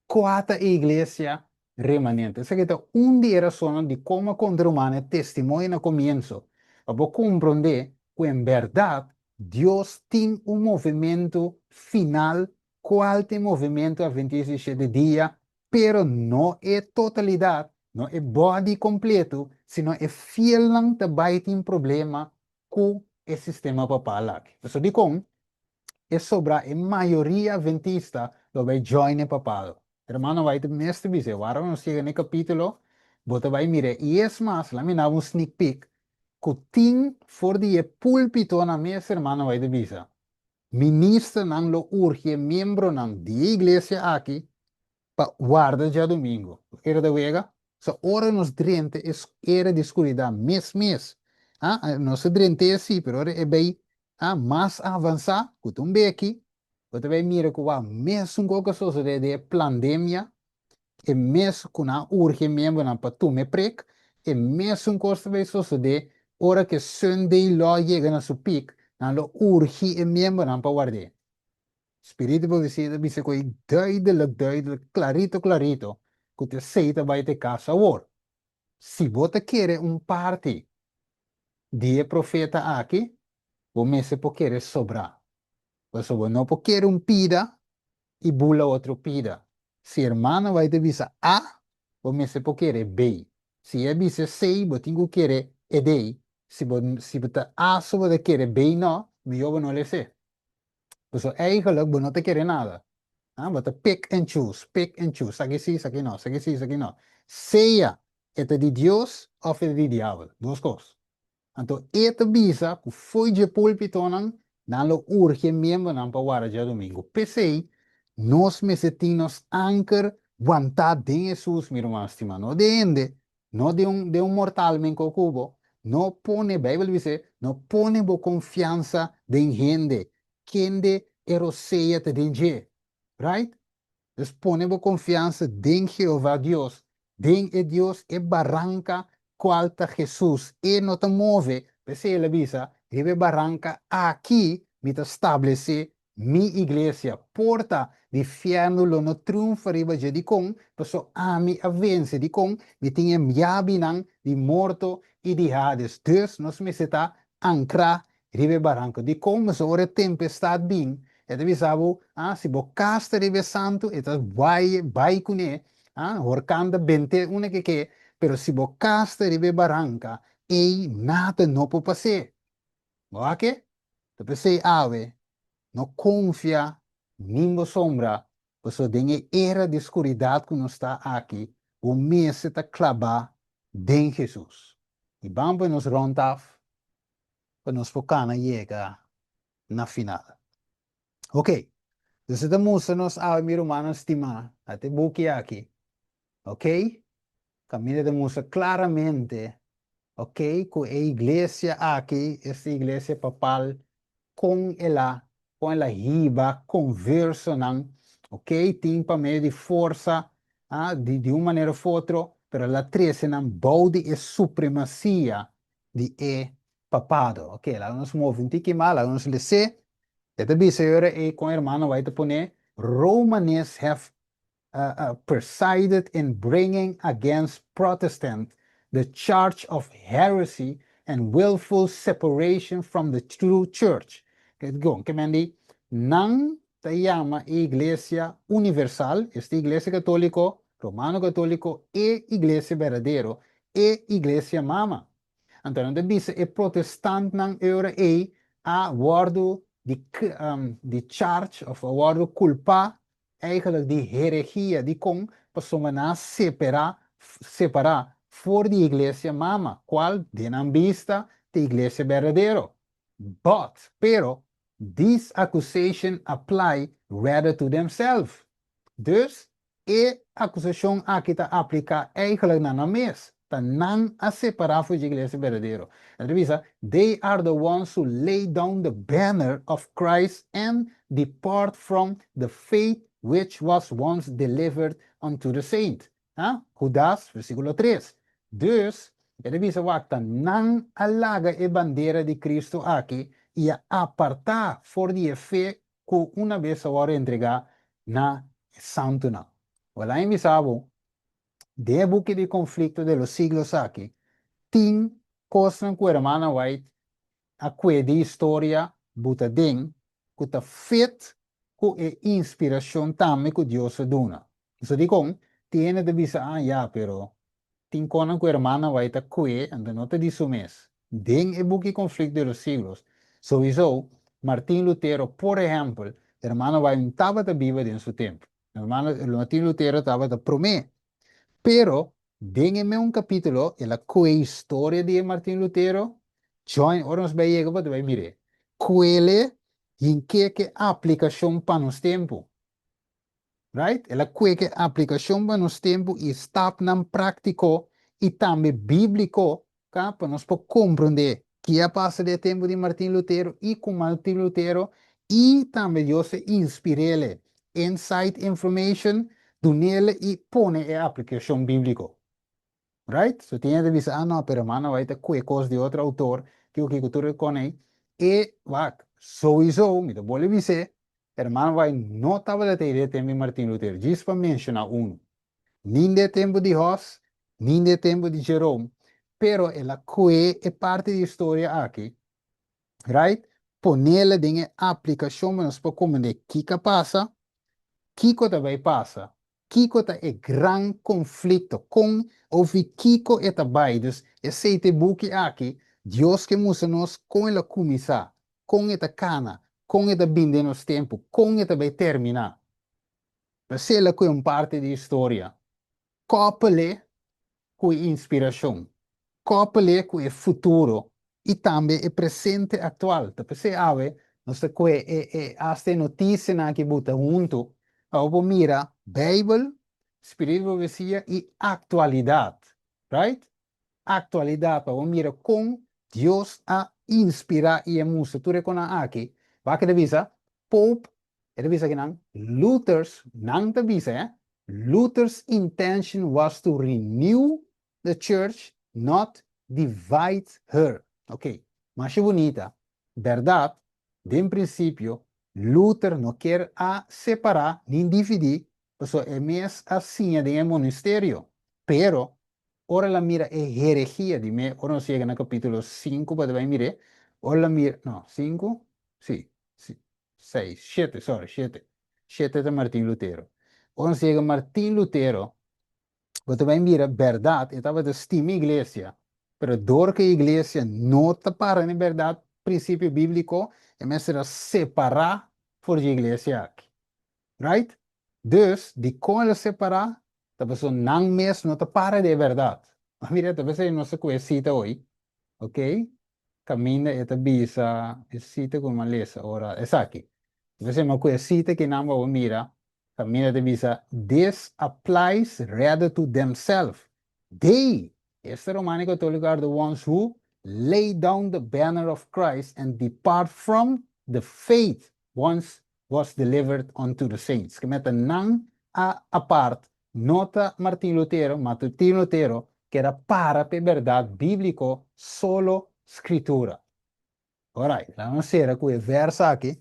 Quanta igreja remanente. Essa que é uma das razões de como contra humana testemunha no começo. Para compreender que, em verdade, Deus tem um movimento final, qual tem movimento a 27 dias, pero não é totalidade, não é body completo, sino é fiel não também tem problema com o sistema papal. Isso de com, é sobre a maioria adventista lo vai join papado. Hermano, vai te mestre dice, ahora nos llega en el capítulo, bota vai mire, y es más, la mina un sneak peek, kuting for die púlpito na mes hermano vai te visa. Ministro nan lo urge, miembro nan die iglesia aqui, pa guarda já domingo. Era da vega, so ora nos drente era de escuridão, mes. Não se drente assim, pero ora é bem, mais avançar, que bem aqui, você vai mirar que o mesmo qualquer coisa de pandemia, é mesmo que na urge mesmo na para tu me prek, é mesmo coisa vai suceder, ora que Sunday law chega na seu pico, na lo urge é mesmo na para guardar. Espírito Profecia dice que duidelijk, clarito, que te aceita vai te casa agora. Se você quer parte de profeta aqui, você pode querer sobrar. Você não pode querer pida e bula outro pida. Se irmão vai te avisar A, você pode querer B. Se é dizer C, você tem que querer D. Se você A só você querer B, não, melhor não lhe ser. Então, eigenlijk, você não te quer nada. Você pick and choose. Aqui sim, aqui não. Aqui não. Seja é de Deus ou é de diabo. Duas coisas. Então, esta visa que foi de púlpito, não urge mesmo não para o dia domingo. Pensei, nós necessitamos anchor vontade de Jesus, meu irmão estimado. Não de ende, não de um mortal, men cubo. Não põe, a Bíblia diz, não põe confiança em gente. Quem de eroseia te dinge. Right? Então, ponemos confiança em Jeová Deus. Em Deus é barranca qual está Jesus. E não te move. Porque ele avisa, ele barranca aqui, me estabelece minha igreja. Porta de inferno, no triunfa riba de com, pessoa a mim a vence de com, me tinha miabinan de morto e de Hades. Dus, nós me está ancrar riba barranca. De com, mas ora tempestade bem. Eta bisabu, si bo casta ribe santo, eta vai kune, horcanda bente une que, pero si bo casta ribe barranca, ei nada no po pase. Mo que? Te pase ave, no confia, nimbo sombra, pues dengue era de escuridad que nos está aqui, o mês está clavar den Jesus. E vamos nos rondaf, para nos focana llega na final. Ok. Dus ito musa nos mi romano estima ate buki aqui. Ok? Camina de musa claramente. Ok? Com a igreja aqui, esta igreja papal, com ela riba, conversa, não. Ok? Tem para meio de força, de uma maneira ou outra, pero ela trece não bode e supremacia de papado. Ok? Ela nos move um tique mal, ela nos lê. Esta bisa yore com a irmã vai te poner Romanists have presided in bringing against Protestant the charge of heresy and willful separation from the true church. Que mendi, nang te llama Iglesia Universal, esta Iglesia Católico, Romano Católico, e Iglesia Verdadero, e Iglesia Mama. Então, de bisa e protestant nang eure e a waardo die charge of a waardo culpa eigenlijk die herejia die kon persona separar voor die iglesia mama, qual denan vista de iglesia verdadero. Pero, these accusation apply rather to themselves. Dus, acusação aqui está aplica eigenlijk na mes. Tá não a separar voor de iglesia verdadero. Revisa, they are the ones who lay down the banner of Christ and depart from the faith which was once delivered unto the saint. Judas, versículo 3. Dus, revisa wakta, não alaga e bandeira de Cristo aqui e a apartar for die fé que uma vez agora entregar na santo não. Olá, em bisabo, de buque de conflicto de los siglos aqui, tin costan com a hermana White, a que de história, buta den, que ta fit, com a inspiração também que Deus dona. Isso digo, tiene de bisa, ya, pero, tin conan com a hermana White a que, anda nota de sumes. Den e buque conflicto de los siglos. Sowieso, Martin Lutero, por exemplo, hermana White não estava da Bíblia em seu tempo. Martin Lutero estava da promessa. Pero, denme un capítulo en la historia de Martín Lutero. Join, ahora nos va a llegar para ver, mire, cuele en qué aplicación para nos tiempo. Right? En la que aplicación para nos tiempo y stap nan práctico y también bíblico, para nos comprender qué pasa de tiempo de Martín Lutero y con Martín Lutero y también Dios se inspirele. Insight information, dunele y pone en aplicación bíblico. Right? So tiene de decir, no, pero hermano, vai ter cosas de otro autor que o que tu reconoce. E, sowieso, me vuole dizer, hermano, vai não estava de ter tempo de Martin Lutero, just para mencionar um. Nem de tempo de Hus, nem de tempo de Jerome, pero ela que é parte da história aqui, right? Ponela em aplicação, mas para compreender o que passa, Kiko também passa. Kiko tá é grande conflito com o Kiko é também. Dus, esse book aqui, Deus que nos com ela começar, com esta cana, com esta binde nos tempo, com esta vai terminar. Mas ela que é parte da história. Cople com inspiração. Cople com o futuro. E também o presente atual. Então, você sabe, nós temos as notícias que botam junto. Vamos mira Bible, Espírito Profecia e atualidade, right? Atualidade, vamos mira com Deus a inspirar e a música. Tu reconhece aqui, vai que devisa, Pope, devisa que não, não devisa, Luther's intention was to renew the church, not divide her. Ok, mas é bonita, verdade, de princípio, Luther não quer a separar nem dividir, porque é mais assim de monasterio. Pero, ora la mira é herejia de me, ora nos chega no capítulo 5, para ver, mire, ora la mira, não, 5, sim, 6, 7, sorry, 7. 7 de Martin Lutero. Ora nos chega Martin Lutero, para ver, mira, verdade, estava de estima igreja, pero dor que a igreja não está para na verdade, princípio bíblico, é mais separar voor de iglesia aqui. Right? Dus, die kon ela separar, dat was zo'n nang mes, não te para de verdade. Mas mira, talvez aí nossa conhecida hoje, ok? Caminha e tabisa, cita com uma lesa, ora, essa aqui. Talvez é uma conhecida que não vai mira, caminha e tabisa, this applies rather to themselves. They, este Romano Catholic, are the ones who lay down the banner of Christ and depart from the faith once was delivered unto the saints. Que meta não a parte, nota Martin Lutero, que era para a verdade bíblico, solo escritura. Alright, vamos ver com o verso aqui,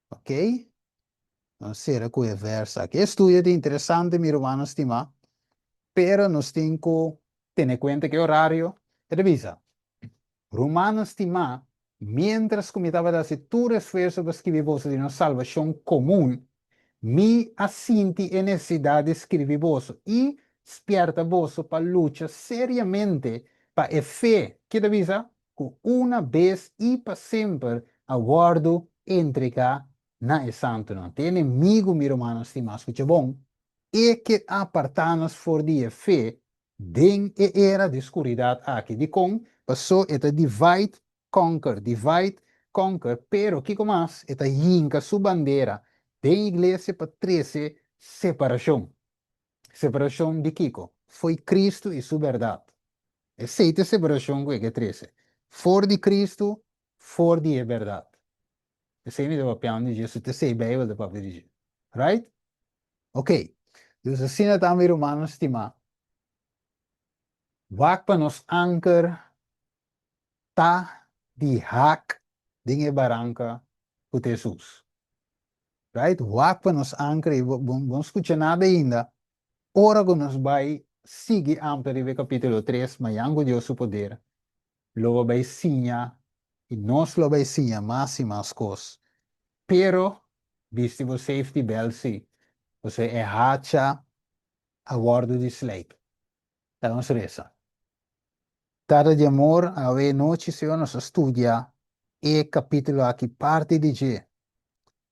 ok? Não será que é versa. Que estudo é interessante, meu irmão estimado, pero nos tem que ter em conta que o horário é de visa. Romanos estimado, mientras que me estava dando todo esforço para escrever você de uma salvação comum, me assinti a necessidade de escrever você e despierta você para lutar seriamente para a fé que de visa, que uma vez e para sempre aguardo entregar na santo. Não tem inimigo, meu irmão estimado, escuta bom, e que apartar-nos for de fé, den era de escuridade aqui, de com, passou, eta divide, conquer, pero que mais, eta yinka su bandeira, de igreja para 13, separação. Separação de Kiko. Foi Cristo e sua verdade. Aceita separação com que 13. For de Cristo, for de verdade. Esse é o papel de Jesus, te sei bem o papel de Jesus. Right? Ok. Dus assim também, irmãos, estima. Wak para nos anker, ta di hak, dinge baranca, com Jesus. Right? Wak para nos anker, e vamos escutar nada ainda. Ora que nos vai seguir amplo de capítulo 3, mas yango Deus o poder. Logo vai sinha, e nós lo vai sinha mais e mais coisas. Pero, viste o safety belt, sim. Você é hacha a bordo de sleep. Então, reza. Tarde de amor, a noite, Senhor, nos estudia e capítulo aqui, parte de G.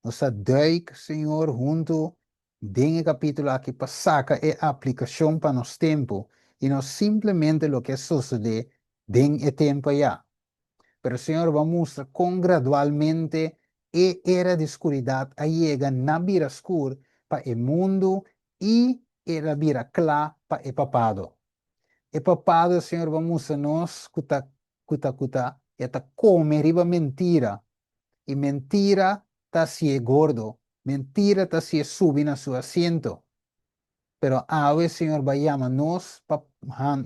Nos duik, Senhor, junto, den capítulo aqui, para sacar a aplicação para nos tempo, e não simplesmente o que sucede, den e tempo já. Pero, Senhor, vamos mostrar com gradualmente e era de escuridade a chega na vira escura para o mundo e era vira clá para o papado. E papado, Senhor, vamos a nós, cuta, eta come riba mentira. E mentira está si gordo. Mentira está si sube na su asiento. Pero a veces, Senhor, vayamos para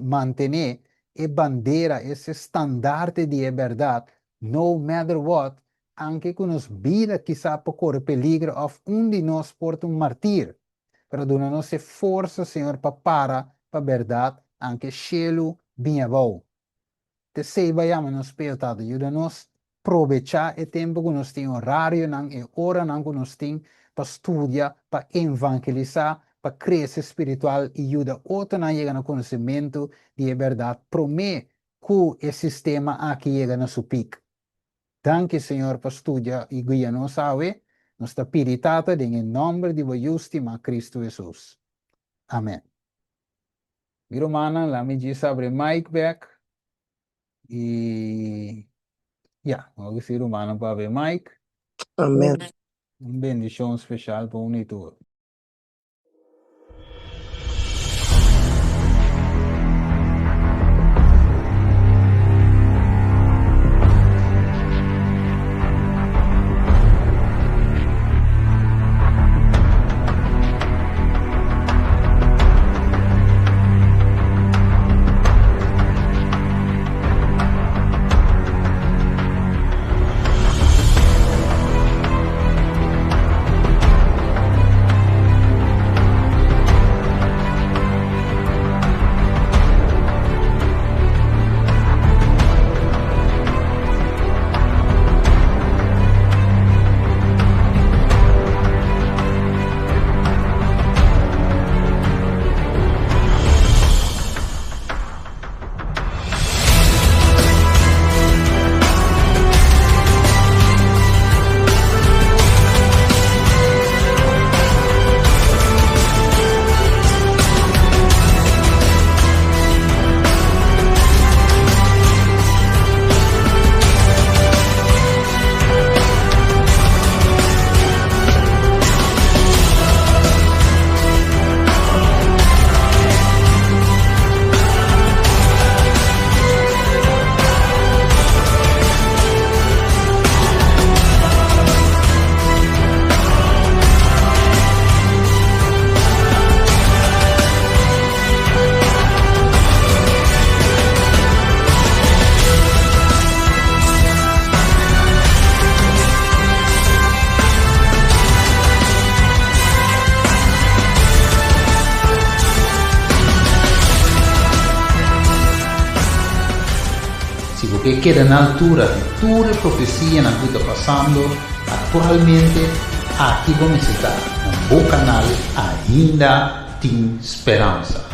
mantener e bandeira, esse estandarte de verdade, no matter what, aunque que nos vida quizá por correr peligro, ou de nós porta martir. Pero dona-nos força, Senhor, para a verdade, anche cielo vinha bom. Te sei vayamos nos peotado, ajuda-nos aproveitar o tempo que nós temos horário e hora que nós temos para estudar, para evangelizar, para crescer espiritual e ajuda outro a chegar no conhecimento de verdade. Promete que o sistema aqui chega no seu pico. Danke, Senhor, para estudar e guia-nos, sabe? Nos está piritata em nome de o Cristo Jesus. Amém. Mi romana, la mi dice abre mic back y ya, vamos a decir romana para abrir mic. Amém. Un bendición especial para unir porque queda na altura de toda a profecia na que está passando atualmente. Aqui vamos estar no bom canal, ainda tem esperança.